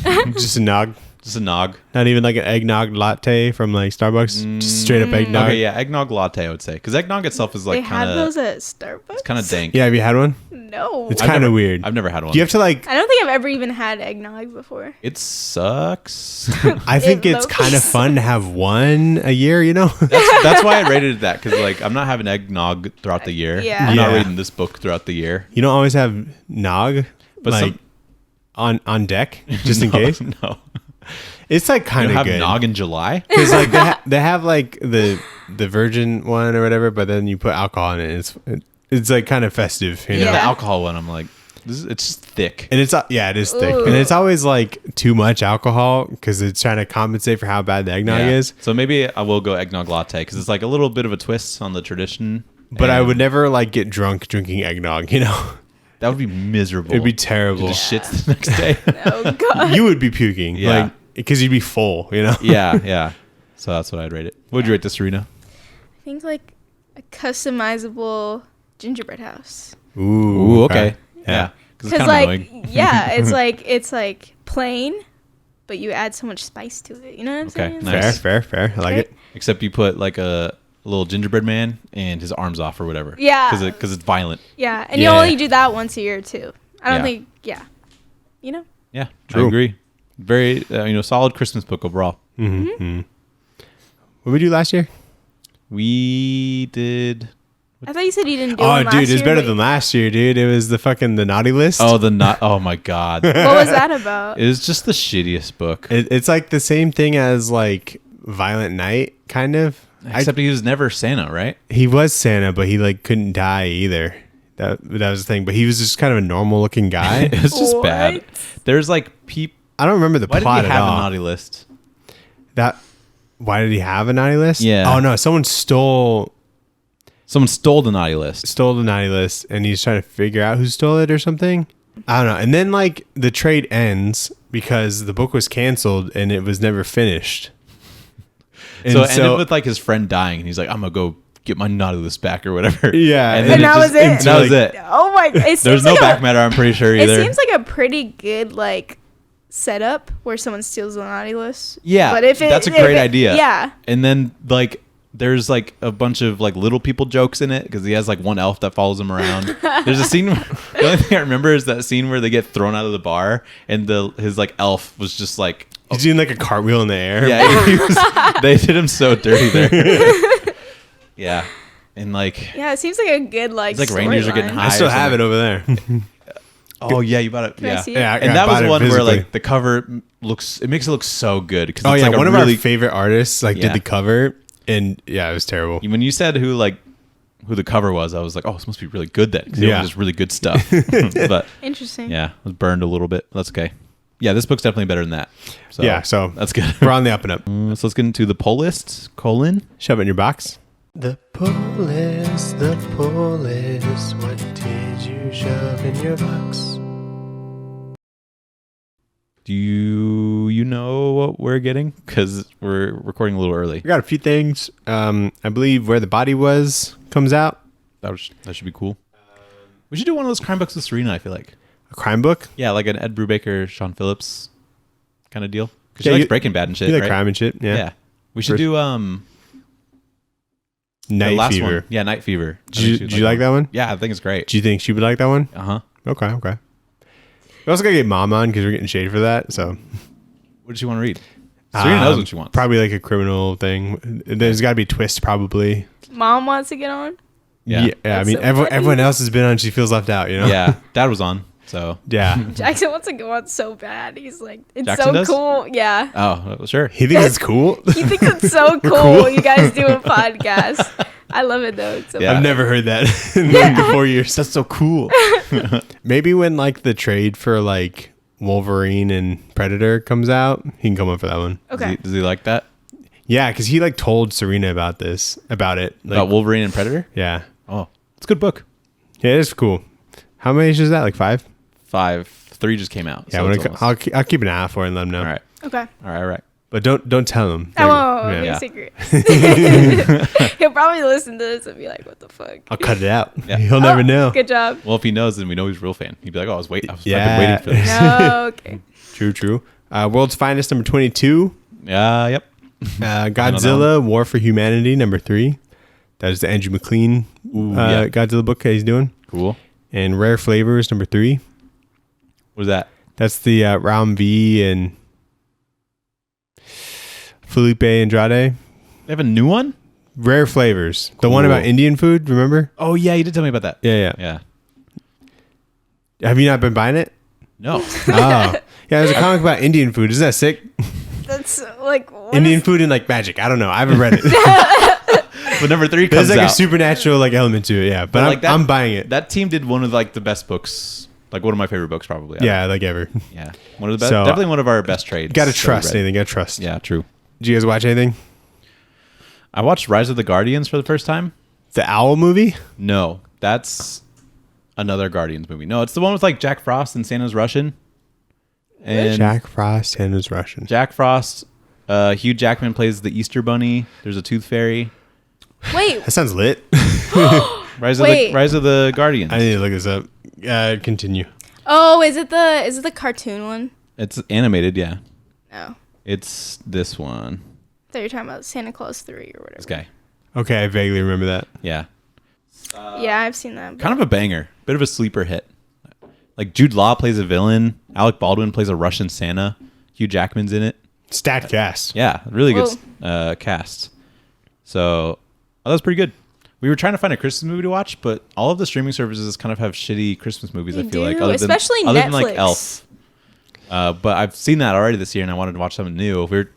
Just a nog. Just a nog. Not even like an eggnog latte from like Starbucks. Just straight up eggnog. Okay, yeah, eggnog latte, I would say, because eggnog itself is like kind of. They had those at Starbucks. It's kind of dank. Yeah, have you had one? No. It's kind of weird. I've never had one. You have to like. I don't think I've ever even had eggnog before. It sucks. I think it's kind of fun to have one a year. You know. That's why I rated it that, because like I'm not having eggnog throughout the year. Yeah. I'm not reading this book throughout the year. You don't always have nog, but like on deck, just in case. No. It's like kind of good. Nog in July because like they have like the virgin one or whatever, but then you put alcohol in it. It's like kind of festive, you know. The alcohol one, I'm like, it's just thick, and it is thick, and it's always like too much alcohol because it's trying to compensate for how bad the eggnog is. So maybe I will go eggnog latte because it's like a little bit of a twist on the tradition. But I would never like get drunk drinking eggnog, you know. That would be miserable. It'd be terrible. Just shits the next day. Oh god. You would be puking, like because you'd be full, you know. Yeah. So that's what I'd rate it. What would you rate this, Serena? I think like a customizable gingerbread house. Ooh, okay. Yeah. Because it's kind of annoying. Yeah, it's like plain, but you add so much spice to it. You know what I'm saying? Nice. Fair. I like it. Except you put like a little gingerbread man and his arms off or whatever. Yeah. Because it's violent. Yeah, and you only do that once a year too. I don't think. Yeah. You know. Yeah, True. I agree. Very solid Christmas book overall. Mm-hmm. What did we do last year? We did. I thought you said you didn't do one last year. Dude, it's better than last year, dude. It was the naughty list. Oh my god. What was that about? It was just the shittiest book. It's like the same thing as like Violent Night, kind of. Except he was never Santa, right? He was Santa, but he like couldn't die either. That was the thing. But he was just kind of a normal looking guy. It was just bad. There's like I don't remember the plot at all. Why did he have a naughty list? Why did he have a naughty list? Yeah. Oh no, someone stole the naughty list. Stole the naughty list, and he's trying to figure out who stole it or something. I don't know. And then like the trade ends because the book was canceled and it was never finished. And so it ended with like his friend dying, and he's like, "I'm gonna go get my naughty list back or whatever." Yeah, and that was it. That was it. Oh my! There's no back matter. I'm pretty sure either. It seems like a pretty good like setup where someone steals the naughty list. Yeah, but that's a great idea. Yeah, and then like there's like a bunch of like little people jokes in it because he has like one elf that follows him around. There's a scene. The only thing I remember is that scene where they get thrown out of the bar, and his like elf was just like. He's doing like a cartwheel in the air. Yeah, they did him so dirty there. Yeah, and like it seems like a good like. It's like reindeers are getting high. I still have it over there. Oh yeah, you bought it. Can I see it? Yeah, and that was one where like the cover makes it look so good because it's like one of our favorite artists did the cover, and it was terrible. When you said who the cover was, I was like, oh, this must be really good then because it was just really good stuff. But interesting. Yeah, it was burned a little bit. That's okay. Yeah, this book's definitely better than that. So that's good. We're on the up and up. So let's get into the pull list. Shove it in your box. The pull list. What did you shove in your box? Do you know what we're getting? Because we're recording a little early. We got a few things. I believe Where the Body Was comes out. That should be cool. We should do one of those crime books with Serena, I feel like. A crime book? Yeah, like an Ed Brubaker, Sean Phillips kind of deal. Because she likes Breaking Bad and shit, right? Crime and shit, yeah. We should do Night Fever. One. Yeah, Night Fever. Did you like that one? Yeah, I think it's great. Do you think she would like that one? Uh-huh. Okay. We also gotta get Mom on because we're getting shade for that. So, what does she want to read? Serena knows what she wants. Probably like a criminal thing. There's got to be a twist, probably. Mom wants to get on. Yeah. I mean, everyone else has been on. She feels left out. Yeah. Dad was on. So yeah. Jackson wants to go on so bad. He's like, it's Jackson so does? cool. Yeah. Oh, sure. He thinks it's cool. He thinks it's so cool. You guys do a podcast. I love it though. It's so I've never heard that in like 4 years. That's so cool. Maybe when like the trade for like Wolverine and Predator comes out, he can come up for that one. Okay. Does he like that? Yeah, because he like told Serena about it. Like, about Wolverine and Predator? Yeah. Oh, it's a good book. Yeah, it is cool. How many issues is that? Like 5? 5. 3 just came out. Yeah, so I'll keep an eye out for it and let him know. All right. Okay. All right. But don't tell him. I won't. Yeah. Secret. He'll probably listen to this and be like, "What the fuck?" I'll cut it out. Yeah. He'll never know. Good job. Well, if he knows, then we know he's a real fan. He'd be like, "Oh, I was fucking waiting for this." No, okay. True. World's Finest number 22. Yep. Godzilla War for Humanity number 3. That is the Andrew McLean Godzilla book that he's doing. Cool. And Rare Flavors number 3. What is that? That's the Raum V and Felipe Andrade. They have a new one? Rare Flavors. Cool. The one about Indian food, remember? Oh, yeah, you did tell me about that. Yeah. Yeah. Have you not been buying it? No. Oh. Yeah, there's a comic about Indian food. Isn't that sick? That's like Indian food and like magic. I don't know. I haven't read it. But number 3 comes There's like out. a supernatural like element to it, yeah. But like I'm buying it. That team did one of like the best books. Like one of my favorite books, probably. Yeah, like ever. Yeah. One of the best. So, definitely one of our best trades. Gotta trust anything. Gotta trust. Yeah, true. Did you guys watch anything? I watched Rise of the Guardians for the first time. The Owl movie? No, that's another Guardians movie. No, it's the one with like Jack Frost and Santa's Russian. And Jack Frost and his Russian. Jack Frost, Hugh Jackman plays the Easter Bunny. There's a Tooth Fairy. Wait. That sounds lit. Rise of the Guardians. I need to look this up. Continue. Oh, is it the cartoon one? It's animated, yeah. No. It's this one. I thought you were talking about Santa Claus 3 or whatever. This guy. Okay, I vaguely remember that. Yeah. Yeah, I've seen that. Kind of a banger. Bit of a sleeper hit. Like Jude Law plays a villain. Alec Baldwin plays a Russian Santa. Hugh Jackman's in it. Stat cast. Yeah, really good cast. So that was pretty good. We were trying to find a Christmas movie to watch, but all of the streaming services kind of have shitty Christmas movies. I feel like, especially other Netflix. than like Elf. But I've seen that already this year, and I wanted to watch something new. We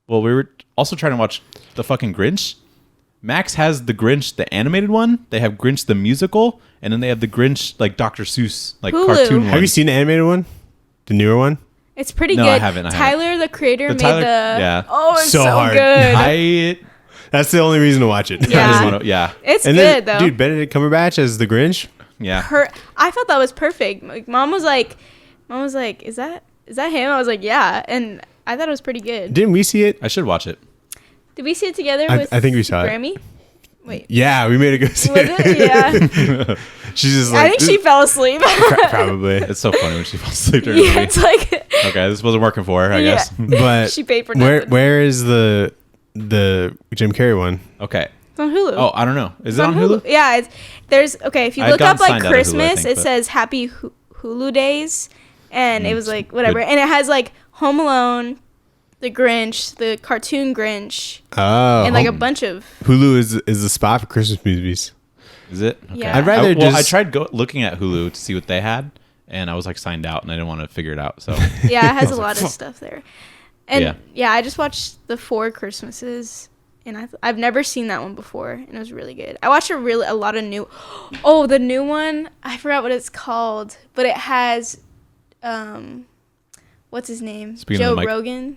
were also trying to watch the fucking Grinch. Max has the Grinch, the animated one. They have Grinch the musical, and then they have the Grinch like Dr. Seuss like Hulu. cartoon one. Have you seen the animated one? The newer one? It's pretty No, good. I haven't. Tyler, the creator, made Yeah. Oh, it's So so hard. good. That's the only reason to watch it. Yeah. Yeah. It's And good then, though. dude, Benedict Cumberbatch as the Grinch. Yeah. I thought that was perfect. Like, Mom was like, is that him? I was like, yeah, and I thought it was pretty good. Didn't we see it? I should watch it. Did we see it together? I think we saw it. Grammy. Wait. Yeah, we made it go see Was it? Yeah. She's just like, I think she fell asleep. probably. It's so funny when she falls asleep during the Yeah, movie. it's like Okay, this wasn't working for her, I Yeah. guess. But she paid for nothing. where is the Jim Carrey one? Okay. It's on Hulu. Oh, I don't know. Is It's it on Hulu? Yeah, if you I'd look up gotten like signed out of Hulu, I Christmas, think, it but- says Happy Hulu Days, and it was like whatever, and it has like Home Alone, The Grinch, the cartoon Grinch, Oh, and like a bunch of Hulu is the spot for Christmas movies. Is it? Okay. Yeah. I'd rather I tried looking at Hulu to see what they had, and I was like signed out, and I didn't want to figure it out. So yeah, it has I was a like, lot of stuff there, and yeah, I just watched the 4 Christmases. And I've never seen that one before, and it was really good. I watched a lot of new. Oh, the new one, I forgot what it's called, but it has, what's his name? Speaking of Joe the mic. Rogan.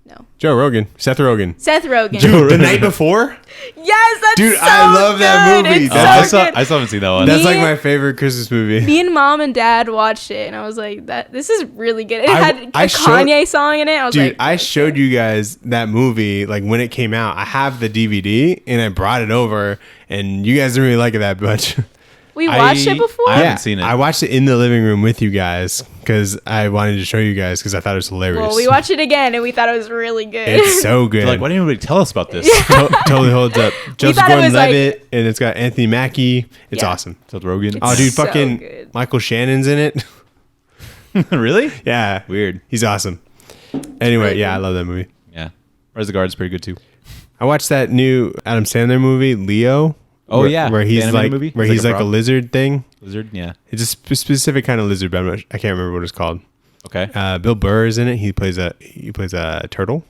No, Joe Rogan, Seth Rogen. Seth Rogen. Dude, The Night Before. Yes, that's Dude, so I love that good. movie. It's I so good. I still haven't seen that one. That's like my favorite Christmas movie. Me and Mom and Dad watched it, and I was like, "This is really good." It I- had a I showed- Kanye song in it. I was Dude, like, I showed you guys that movie like when it came out. I have the DVD and I brought it over, and you guys didn't really like it that much. "We watched it before." I haven't seen it. I watched it in the living room with you guys because I wanted to show you guys because I thought it was hilarious. Well, we watched it again, and we thought it was really good. It's so good. They're like, why didn't anybody tell us about this? Totally holds up. Joseph thought it was, Gordon-Levitt, and it's got Anthony Mackie. It's Yeah. awesome. Seth Rogen. It's Oh, dude, so fucking good. Michael Shannon's in it. Really? Yeah. Weird. He's awesome. Anyway, yeah, I love that movie. Yeah. Rise of the Guards is pretty good too. I watched that new Adam Sandler movie, Leo. Oh, yeah. Where he's like movie? where he's like a lizard thing. Lizard, yeah. It's a specific kind of lizard, but I can't remember what it's called. Okay. Bill Burr is in it. He plays a turtle.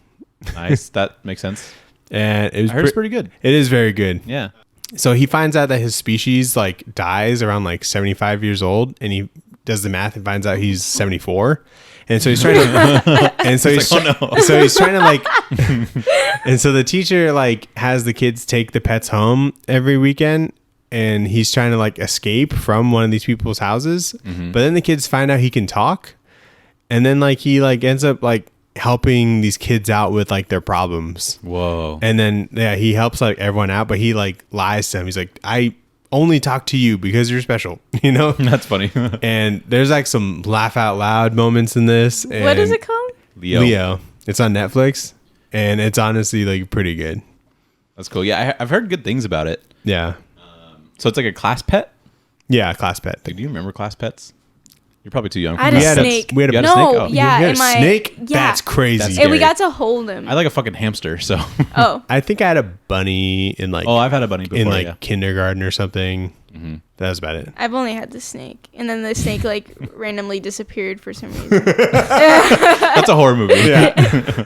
Nice. That makes sense. And I heard it's pretty good. It is very good. Yeah. So he finds out that his species like dies around like 75 years old, and he does the math and finds out he's 74. And so he's trying to, and so he's trying to like, and so the teacher like has the kids take the pets home every weekend, and he's trying to like escape from one of these people's houses. But then the kids find out he can talk, and then like he like ends up like helping these kids out with like their problems. Whoa. And then he helps like everyone out, but he like lies to them. He's like, I only talk to you because you're special, you know? That's funny. And there's like some laugh out loud moments in this. And what is it called? Leo. It's on Netflix, and it's honestly like pretty good. That's cool. Yeah, I've heard good things about it. Yeah. So it's like a class pet? Yeah, class pet. Like, do you remember class pets? You're probably too young for I had that. a snake. We had a snake? Oh. Yeah, you had in a my snake? Yeah. That's crazy. That's And we scary. got to hold him. I like a fucking hamster, so. Oh. I think I had a bunny in like I've had a bunny before, in like yeah. kindergarten or something. That was about it. I've only had the snake, and then the snake like randomly disappeared for some reason. That's a horror movie. Yeah.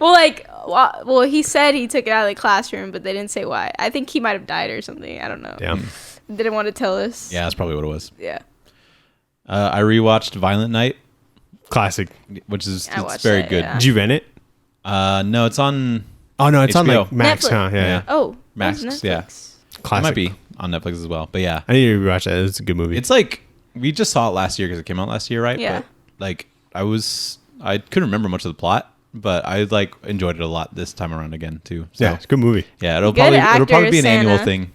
Well, he said he took it out of the classroom, but they didn't say why. I think he might have died or something. I don't know. Damn. Didn't want to tell us. Yeah, that's probably what it was. Yeah. I rewatched Violent Night, Classic. which is I it's watched very that, good. yeah. Did you rent it? No, it's on Oh no, it's on HBO. like Max, Netflix. huh? Yeah. Yeah. Oh. Max, Netflix. yeah. It Classic. might be on Netflix as well, but yeah. I need to rewatch that. It's a good movie. It's like we just saw it last year because it came out last year, right? Yeah. But like I couldn't remember much of the plot, but I like enjoyed it a lot this time around again too. So, yeah, it's a good movie. yeah, it'll Good probably actor, be an annual Santa. thing.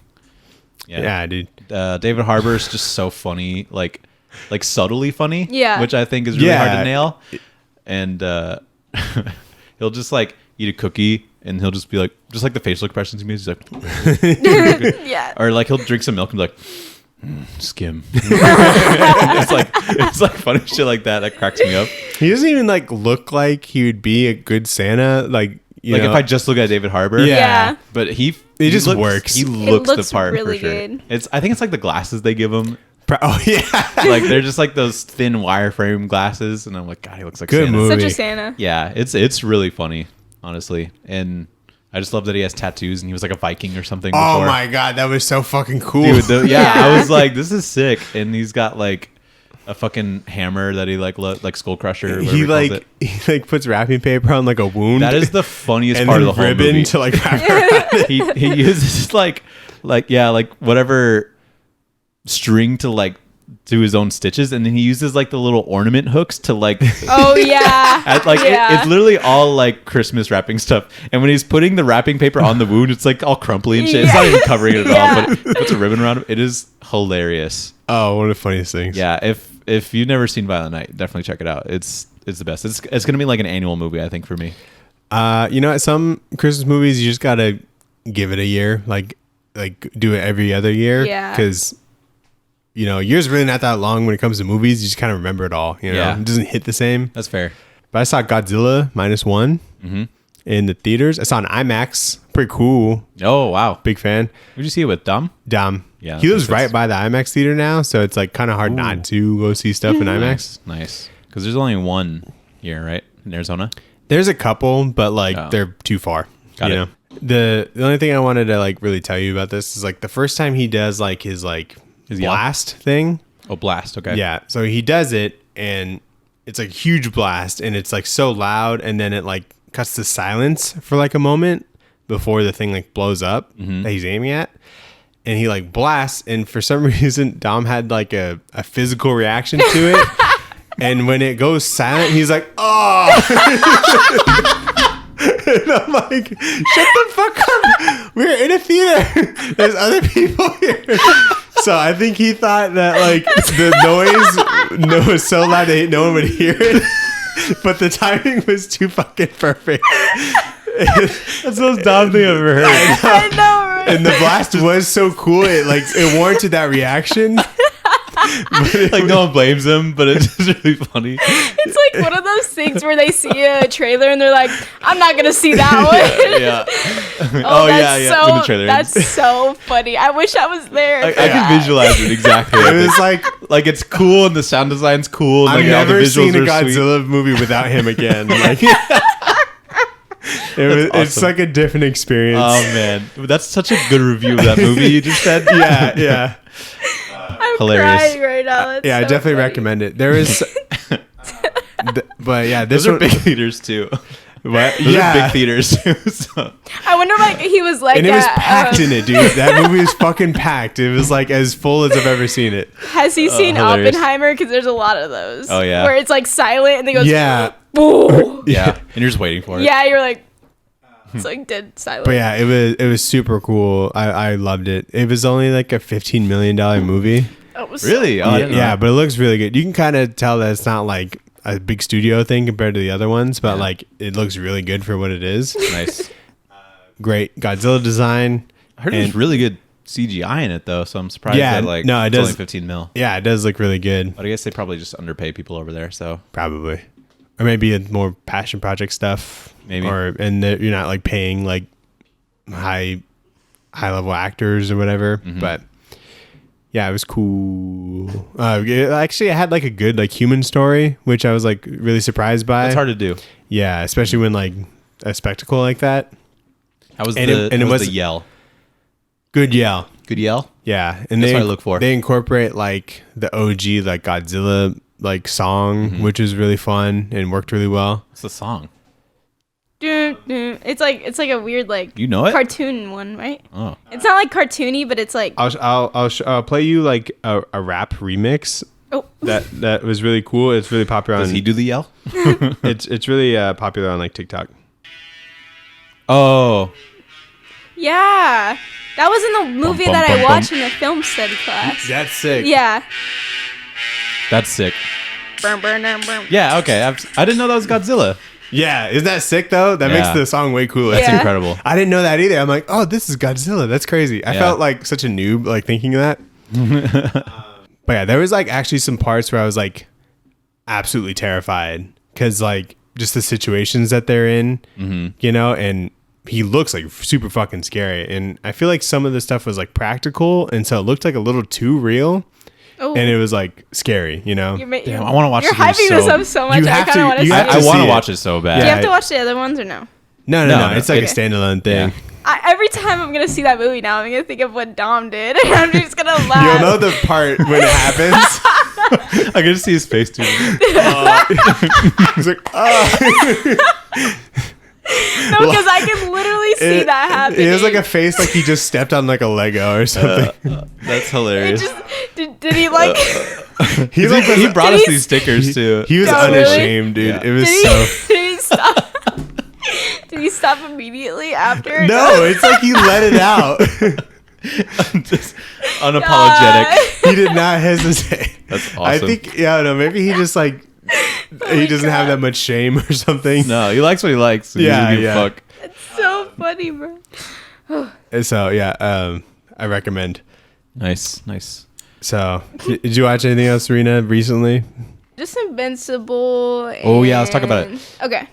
Yeah, dude. David Harbour is just so funny, like subtly funny. Yeah. which I think is really hard Yeah. to nail. And he'll just like eat a cookie, and he'll just be like, just like the facial expressions he makes. He's like, Yeah. or like he'll drink some milk and be like, skim. it's like funny shit like that cracks me up. He doesn't even like look like he would be a good Santa. Like you Like know, if I just look at David Harbour, Yeah. but he just looks, works. He looks looks the part really for sure. good. I think it's like the glasses they give him. oh yeah, Like they're just like those thin wireframe glasses, and I'm like, God, he looks like Good Santa. movie. Such a Santa. Yeah, it's really funny, honestly, and I just love that he has tattoos and he was like a Viking or something. oh before. my god, that was so fucking cool. Dude, yeah, Yeah. I was like, this is sick, and he's got like a fucking hammer that he like skull crusher. Or he calls like it. he like puts wrapping paper on like a wound. That is the funniest and part then of the whole ribbon movie. to like wrap around. he uses like whatever string to like do his own stitches, and then he uses like the little ornament hooks to like Oh yeah. it's literally all like Christmas wrapping stuff. And when he's putting the wrapping paper on the wound, it's like all crumply and shit. It's not even covering it at all, but it puts a ribbon around it. It is hilarious. Oh, one of the funniest things. Yeah, if you've never seen Violent Night, definitely check it out. It's the best. It's gonna be like an annual movie, I think, for me. You know, some Christmas movies you just gotta give it a year, like do it every other year. Yeah. Because you know, year's really not that long when it comes to movies. You just kind of remember it all. You know, Yeah. it doesn't hit the same. That's fair. But I saw Godzilla -1 in the theaters. I saw an IMAX. Pretty cool. Oh wow. Big fan. Would you see it with Dom? Dom. Yeah, He lives that's- right by the IMAX theater now, so it's like kind of hard not to go see stuff in IMAX. Nice. Because there's only one here, right? In Arizona? There's a couple, but like Oh. they're too far. Got you it. know? The only thing I wanted to like really tell you about this is like the first time he does like his yell? blast thing. Oh, blast. Okay. Yeah. So he does it and it's like a huge blast and it's like so loud and then it like cuts to silence for like a moment before the thing like blows up that he's aiming at. And he like blasts and for some reason Dom had like a physical reaction to it. And when it goes silent, he's like, oh. And I'm like, shut the fuck up. We're in a theater. There's other people here. So I think he thought that like the noise was so loud that no one would hear it. But the timing was too fucking perfect. That's the most dumb thing I've ever heard. I know, right? And the blast was so cool. It warranted that reaction. Like no one blames him, but it's just really funny. It's like one of those things where they see a trailer and they're like, I'm not gonna see that one. Yeah. So, when the trailer ends. that's so funny. I wish I was there. I can visualize it exactly. It was like it's cool and the sound design's cool. And I've like, all the never visuals seen a are Godzilla sweet. movie without him again. Like, it's awesome. like a different experience. Oh man, that's such a good review of that movie you just said. Yeah. I'm hilarious. crying right now. That's I so definitely funny. recommend it. There is, but yeah, this Those are one, big theaters too. What? Those are big theaters too. So. I wonder, like, he was like, And it was packed in it, dude. That movie was fucking packed. It was like as full as I've ever seen it. Has he seen hilarious. Oppenheimer? Because there's a lot of those. Oh, yeah. Where it's like silent and they go, Yeah. boo. Yeah, and you're just waiting for it. Yeah, you're like, it's like dead silent. But yeah, it was super cool. I loved it. It was only like a $15 million movie. It was Really? so- Oh, I didn't know Yeah, that. but it looks really good. You can kind of tell that it's not like a big studio thing compared to the other ones, but like it looks really good for what it is. Nice. Great Godzilla design. I heard there's really good CGI in it though, so I'm surprised Yeah, that like no, it it's does- only 15 mil. Yeah, it does look really good. But I guess they probably just underpay people over there. So Probably, or maybe a more passion project stuff. Maybe. You're not like paying like high level actors or whatever. Mm-hmm. But yeah, it was cool. Actually, it had like a good like human story, which I was like really surprised by. it's hard to do. Yeah, especially when like a spectacle like that. How was And the it was- the yell? Good yell. Good yell. Yeah, and That's they what I look for. They incorporate like the OG like Godzilla like song, Mm-hmm. which is really fun and worked really well. What's the song? Dun, dun. It's like a weird like You know it? cartoon one, right? Oh, It's not like cartoony, but it's like I'll play you like a rap remix oh that was really cool. It's really popular does on he do the yell? it's really popular on like TikTok. Oh, yeah. That was in the movie bum, that bum, I bum. watched in the film study class. That's sick. Yeah. that's sick. Burn, burn, burn, burn. Yeah, okay. I didn't know that was Godzilla. Yeah, isn't that sick though? That makes Yeah. the song way cooler. That's Yeah. incredible. I didn't know that either. I'm like, oh, this is Godzilla. That's crazy. I Yeah. felt like such a noob, like thinking that. But yeah, there was like actually some parts where I was like absolutely terrified because like just the situations that they're in, you know, and he looks like super fucking scary. And I feel like some of the stuff was like practical, and so it looked like a little too real, Oh. and it was like scary, you know. Damn, I want to watch. You're this movie hyping so this up so much. You I have kind to- of want to you see have it. to I want see to it. watch it so bad. Do you Yeah. have to watch the other ones or no? No, No, it's like okay. a standalone thing. Yeah. Every time I'm gonna see that movie now, I'm gonna think of what Dom did, and I'm just gonna laugh. You'll know the part when it happens. I can just see his face too. He's like, oh. No, because I can literally see that happening. He has like a face like he just stepped on like a Lego or something. That's It hilarious. just, did he like? He's like, He brought Did us he- these stickers too. he was Oh, really? unashamed, dude. Yeah. It was Did so. he, did he stop? Did he stop immediately after? No, it's like he let it out. Just unapologetic. He did not hesitate. That's I awesome. think, yeah, I don't know, maybe he just like he doesn't have that much shame or something. No, he likes what he likes. He Yeah, doesn't give a yeah. fuck. It's so funny, bro. So yeah, I recommend. Nice. So, did you watch anything else, Serena, recently? Just Invincible. Oh, yeah, let's talk about it. Okay,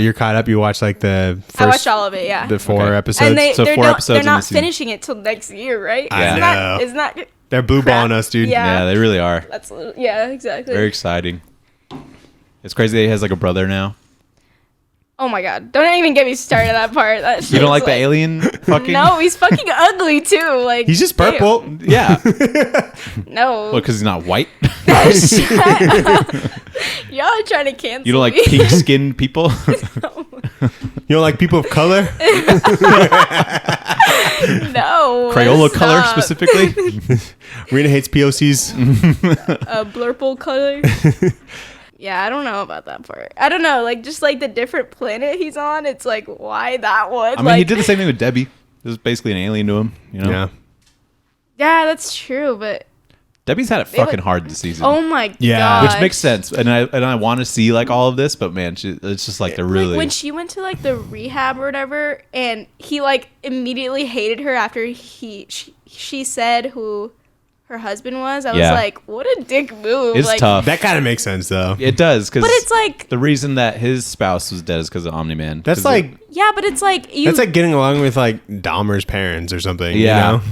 You're caught up. You watched like the first, I watched all of it. Yeah, the 4 Okay. episodes. and So they're 4 not, episodes they're in not the season. finishing it till next year, right? I Isn't know. Isn't that? They're blue balling crap? us, dude. Yeah. Yeah, they really are. That's yeah, exactly. Very exciting. It's crazy that he has like a brother now. Oh my god! Don't even get me started on that part. That You don't like shit's the alien fucking? No, he's fucking ugly too. Like He's just damn. purple. Yeah. No. Well, because he's not white. Shut up. Y'all are trying to cancel You don't like me. pink skinned people? You don't like people of color? No. Crayola color stop. specifically? Rena hates POCs. Blurple color. Yeah, I don't know about that part. I don't know, like just like the different planet he's on. It's like why that one? I mean, he did the same thing with Debbie. This is basically an alien to him, you know? Yeah. Yeah, that's true. But Debbie's had it fucking hard this season. oh my Yeah. god, which makes sense. And I want to see like all of this, but man, it's just like they're really. Like when she went to like the rehab or whatever, and he like immediately hated her after she said who her husband was, I was like, what a dick move. It's like, tough. That kind of makes sense though. It does, because but it's like the reason that his spouse was dead is because of Omni-Man. That's like yeah, but it's like that's like getting along with like Dahmer's parents or something. Yeah. You know?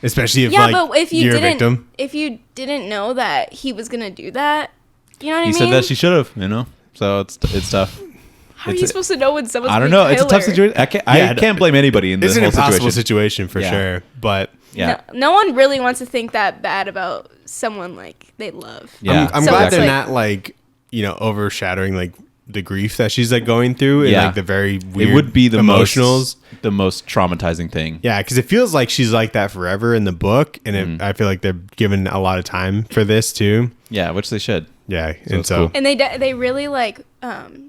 Especially if but if you're a didn't victim. if you didn't know that he was gonna do that, you know what I mean? He said that she should have, you know. So it's tough. How are you supposed to know when someone's I don't know. It's a tough situation. I can't blame anybody in this It's whole an impossible situation. situation for sure. But Yeah. No one really wants to think that bad about someone like they love. Yeah. I'm So glad it's they're like- not like, you know, overshadowing like the grief that she's like going through and like the very weird It would be the emotionals. the most traumatizing thing. Yeah, because it feels like she's like that forever in the book, and I feel like they're given a lot of time for this too. Yeah, which they should. Yeah, So and it's so cool. And they really like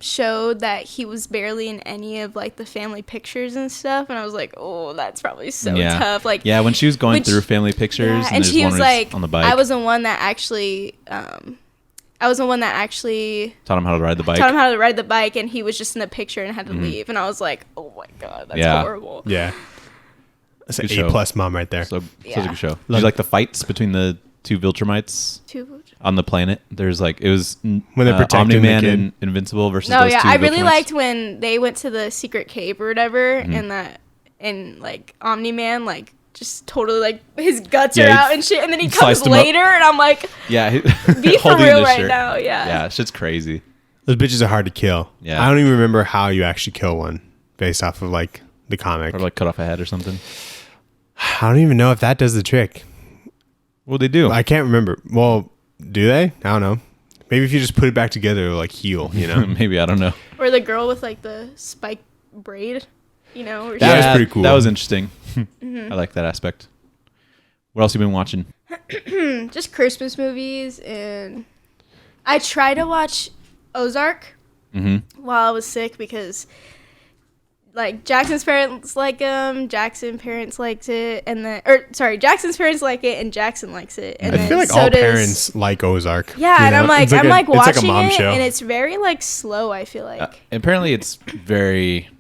showed that he was barely in any of like the family pictures and stuff, and I was like, oh, that's probably so tough. Like when she was going through family pictures, yeah, and there's she one was where like, he's on the bike. I was the one that actually taught him how to ride the bike. taught him how to ride the bike, and he was just in the picture and had to leave, and I was like, oh my god, that's horrible. yeah, that's an Good show. A+ mom right there. So such a Yeah. good show. Did you like the fights between the two Viltrumites on the planet? There's like it was When they're protecting the Omni-Man kid. and Invincible versus No, those yeah, two I really Viltrumites. liked when they went to the secret cave or whatever, and like Omni-Man like just totally like his guts are Yeah, out and shit, and then he comes sliced him up. later, and I'm like, Yeah, be for holding real the right shirt. now, yeah. Yeah, shit's crazy. Those bitches are hard to kill. Yeah. I don't even remember how you actually kill one based off of like the comic. Or like cut off a head or something. I don't even know if that does the trick. What they do? I can't remember. Well, do they? I don't know. Maybe if you just put it back together, it'll like heal. You know. Maybe, I don't know. Or the girl with like the spike braid, you know. Or That was pretty cool. That was interesting. I like that aspect. What else you been watching? just Christmas movies, and I try to watch Ozark while I was sick because like Jackson's parents like him, Jackson's parents liked it, and then Jackson's parents like it and Jackson likes it. And I then feel like so all does- parents like Ozark. Yeah, you and know? I'm like It's I'm like it's watching a mom it, show. and it's very like slow. I feel like Apparently, it's very,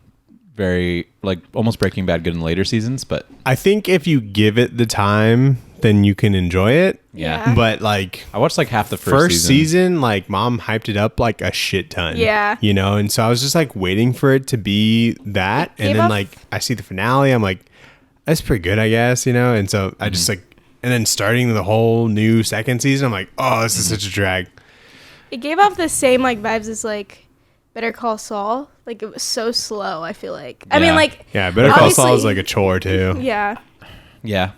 very like almost Breaking Bad good in later seasons, but I think if you give it the time, then you can enjoy it. Yeah. But like I watched like half the first season, like mom hyped it up like a shit ton. Yeah. You know, and so I was just like waiting for it to be that. And then like I see the finale, I'm like, that's pretty good, I guess, you know? And so I just like, and then starting the whole new second season, I'm like, oh, this is such a drag. it gave off the same like vibes as like Better Call Saul. Like it was so slow. I feel like. I mean, like Yeah, Better Call Saul is obviously- like a chore too. yeah. Yeah,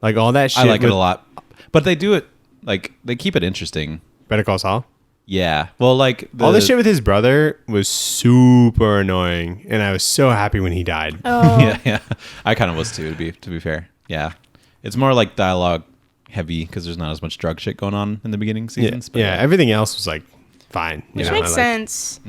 Like all that shit. I like it with a lot, but they do it like they keep it interesting. Better Call Saul. Yeah, well, like All this shit with his brother was super annoying, and I was so happy when he died. Oh. yeah, I kind of was too. To be fair, yeah, it's more like dialogue heavy because there's not as much drug shit going on in the beginning seasons. But Yeah, everything else was like fine. Which you know, makes I like- sense.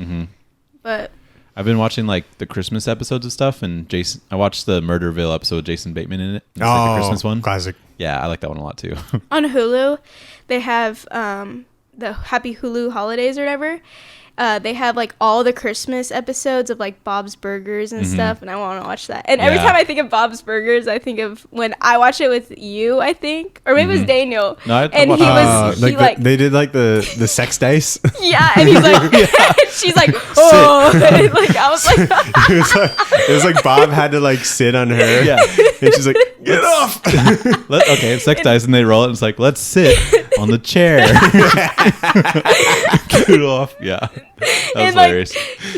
But I've been watching like the Christmas episodes of stuff, and I watched the Murderville episode with Jason Bateman in it. It's like a Christmas one. Classic. Yeah, I like that one a lot too. on Hulu, they have the Happy Hulu Holidays or whatever. They have like all the Christmas episodes of like Bob's Burgers and stuff, and I want to watch that. And every Yeah. time I think of Bob's Burgers, I think of when I watch it with you, I think, or maybe it was Daniel. No, I and he watched was like they did like the sex dice. yeah, and he's like, and she's like, oh, and, like I was like, it was like Bob had to like sit on her. Yeah. And she's like, get off. Okay, sex dice, and they roll it, and it's like, let's sit on the chair. Get it off. Yeah, that was and hilarious.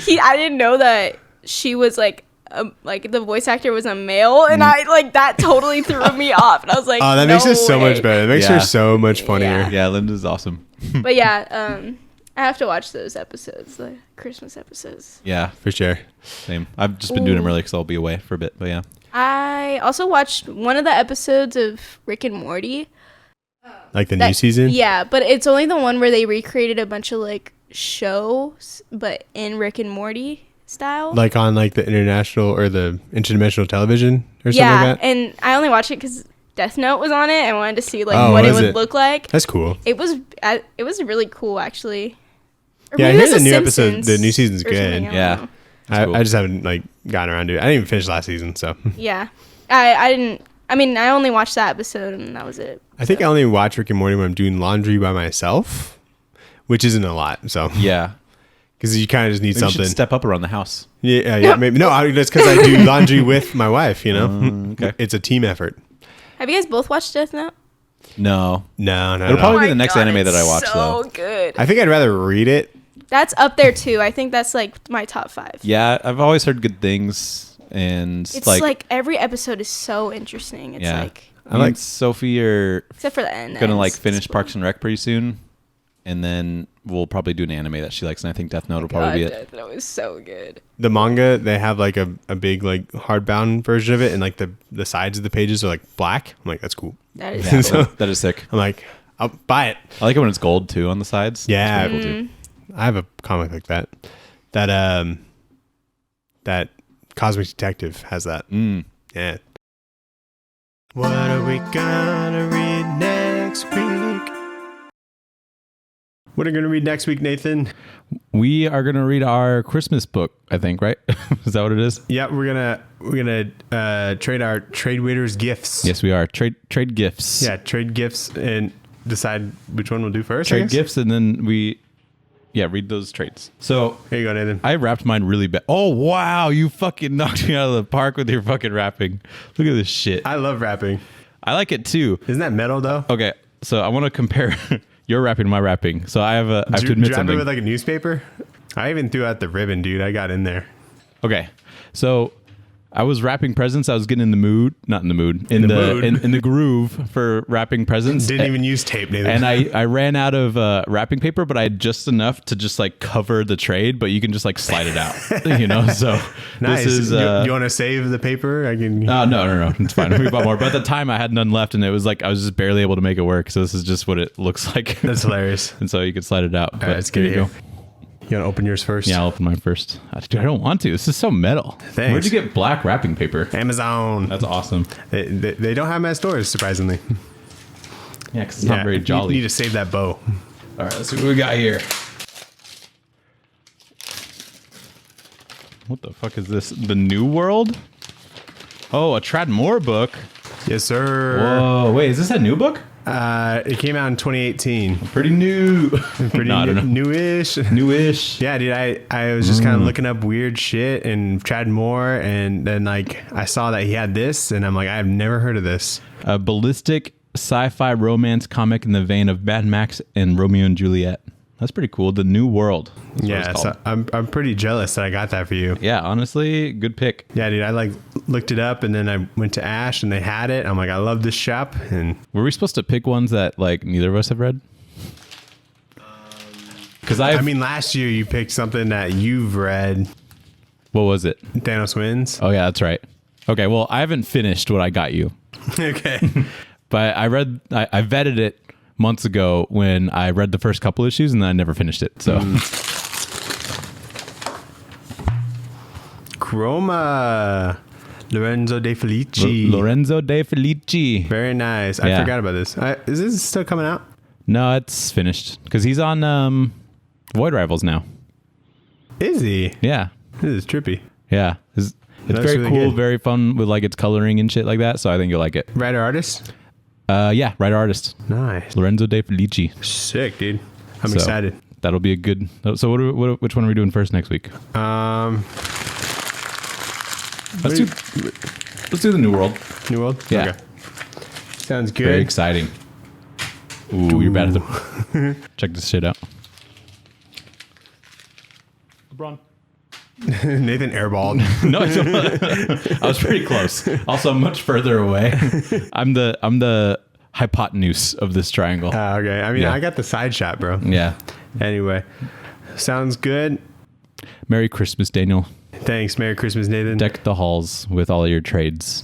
like I didn't know that she was like the voice actor was a male, and I like that totally threw me off, and I was like, Oh, that makes no it so way. much better. It makes Yeah. her so much funnier. Yeah, Linda's awesome. But yeah, I have to watch those episodes, the Christmas episodes. Yeah, For sure. same. I've just been doing them early because I'll be away for a bit. But yeah, I also watched one of the episodes of Rick and Morty. Like the new season. Yeah, but it's only the one where they recreated a bunch of like shows, but in Rick and Morty style. Like on like the international or the interdimensional television or something yeah, like that. and I only watched it because Death Note was on it. I wanted to see like Oh, what it was would it? look like. That's cool. It was really cool actually. Or Yeah, I maybe hear it was the new Simpsons episode, the new season's or something, good. I don't Yeah. know. That's cool. I just haven't like gotten around to it. I didn't even finish last season, so Yeah, I didn't I mean, I only watched that episode and that was it. I think I only watch Rick and Morty when I'm doing laundry by myself, which isn't a lot. So yeah, because you kind of just need something. You should step up around the house. Yeah. Maybe no. That's because I do laundry with my wife. Okay, it's a team effort. Have you guys both watched Death Note? No. It'll probably be the next anime that I watch. So good. I think I'd rather read it. That's up there too. I think that's like my top 5. Yeah, I've always heard good things, and it's like every episode is so interesting. It's like I like Sophie except for the end. Gonna like finish Parks and Rec pretty soon, and then we'll probably do an anime that she likes, and I think Death Note will probably be it. Death Note is so good. The manga, they have like a big like hardbound version of it, and like the sides of the pages are like black. I'm like, that's cool. That is that is sick. I'm like, I'll buy it. I like it when it's gold too on the sides. Yeah, cool too. I have a comic like that. That Cosmic Detective has that. Yeah. What are we gonna read next week? What are we gonna read next week, Nathan? We are gonna read our Christmas book, I think, right? Is that what it is? Yeah, we're gonna trade our trade waiters gifts. Yes, we are. Trade gifts. Yeah, trade gifts and decide which one we'll do first. Trade gifts, and then read those trades. So here you go, Nathan. I wrapped mine really bad. Oh wow, you fucking knocked me out of the park with your fucking wrapping. Look at this shit. I love wrapping. I like it too. Isn't that metal though? Okay, so I want to compare your wrapping to my wrapping. So I have to admit something. Did you wrap it something. with like a newspaper? I even threw out the ribbon, dude. I got in there. Okay, so I was wrapping presents. I was getting in the mood, not in the mood, in the groove for wrapping presents. Didn't even use tape, Nathan. And I ran out of wrapping paper, but I had just enough to just like cover the trade, but you can just like slide it out, So nice. This is. You want to save the paper? I can. No, it's fine. We bought more, but at the time I had none left, and it was like I was just barely able to make it work. So this is just what it looks like. That's hilarious. And so you can slide it out. All right, let's get it here. You want to open yours first? Yeah, I'll open mine first. Dude, I don't want to. This is so metal. Thanks. Where'd you get black wrapping paper? Amazon. That's awesome. They don't have them at stores, surprisingly. Yeah, because it's not very jolly. You need to save that bow. All right, let's see what we got here. What the fuck is this? The New World? Oh, a Trad Moore book. Yes, sir. Whoa, wait, is this a new book? It came out in 2018. Pretty new. Pretty newish. Newish. Yeah, dude, I was just kind of looking up weird shit and Trad Moore, and then like I saw that he had this, and I'm like, I've never heard of this. A ballistic sci-fi romance comic in the vein of Mad Max and Romeo and Juliet. That's pretty cool. The New World. Yeah, so I'm pretty jealous that I got that for you. Yeah, honestly, good pick. Yeah, dude, I like looked it up, and then I went to Ash and they had it. I'm like, I love this shop. And were we supposed to pick ones that like neither of us have read? Because I mean, last year you picked something that you've read. What was it? Thanos Wins. Oh yeah, that's right. Okay, well I haven't finished what I got you. Okay, but I vetted it months ago when I read the first couple issues, and then I never finished it. So, Chroma, Lorenzo De Felici. Lorenzo De Felici. Very nice. I forgot about this. Is this still coming out? No, it's finished because he's on Void Rivals now. Is he? Yeah. This is trippy. Yeah. It's very really cool, good. Very fun with like its coloring and shit like that. So I think you'll like it. Writer artist? Yeah, writer artist. Nice. Lorenzo De Felici. Sick, dude. I'm excited. That'll be a good. So which one are we doing first next week? Let's do the New World. New World? Yeah. Okay. Sounds good. Very exciting. Ooh, you're bad at the. Check this shit out. LeBron. Nathan airballed. No, I was pretty close. Also, much further away. I'm the hypotenuse of this triangle. Okay. I mean, I got the side shot, bro. Yeah. Anyway, sounds good. Merry Christmas, Daniel. Thanks. Merry Christmas, Nathan. Deck the halls with all your trades.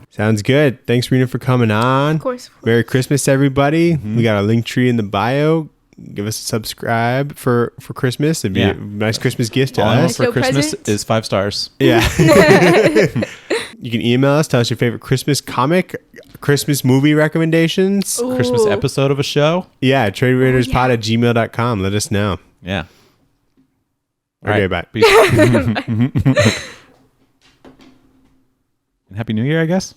Sounds good. Thanks, Rena, for coming on. Of course. Merry Christmas, everybody. Mm-hmm. We got a link tree in the bio. Give us a subscribe for Christmas. It'd be a nice Christmas gift to us. For Christmas is 5 stars. Yeah. You can email us. Tell us your favorite Christmas comic, Christmas movie recommendations. Ooh. Christmas episode of a show. Yeah. tradewaiterspod@gmail.com. Let us know. Yeah. Okay, bye. Peace. And Happy New Year, I guess.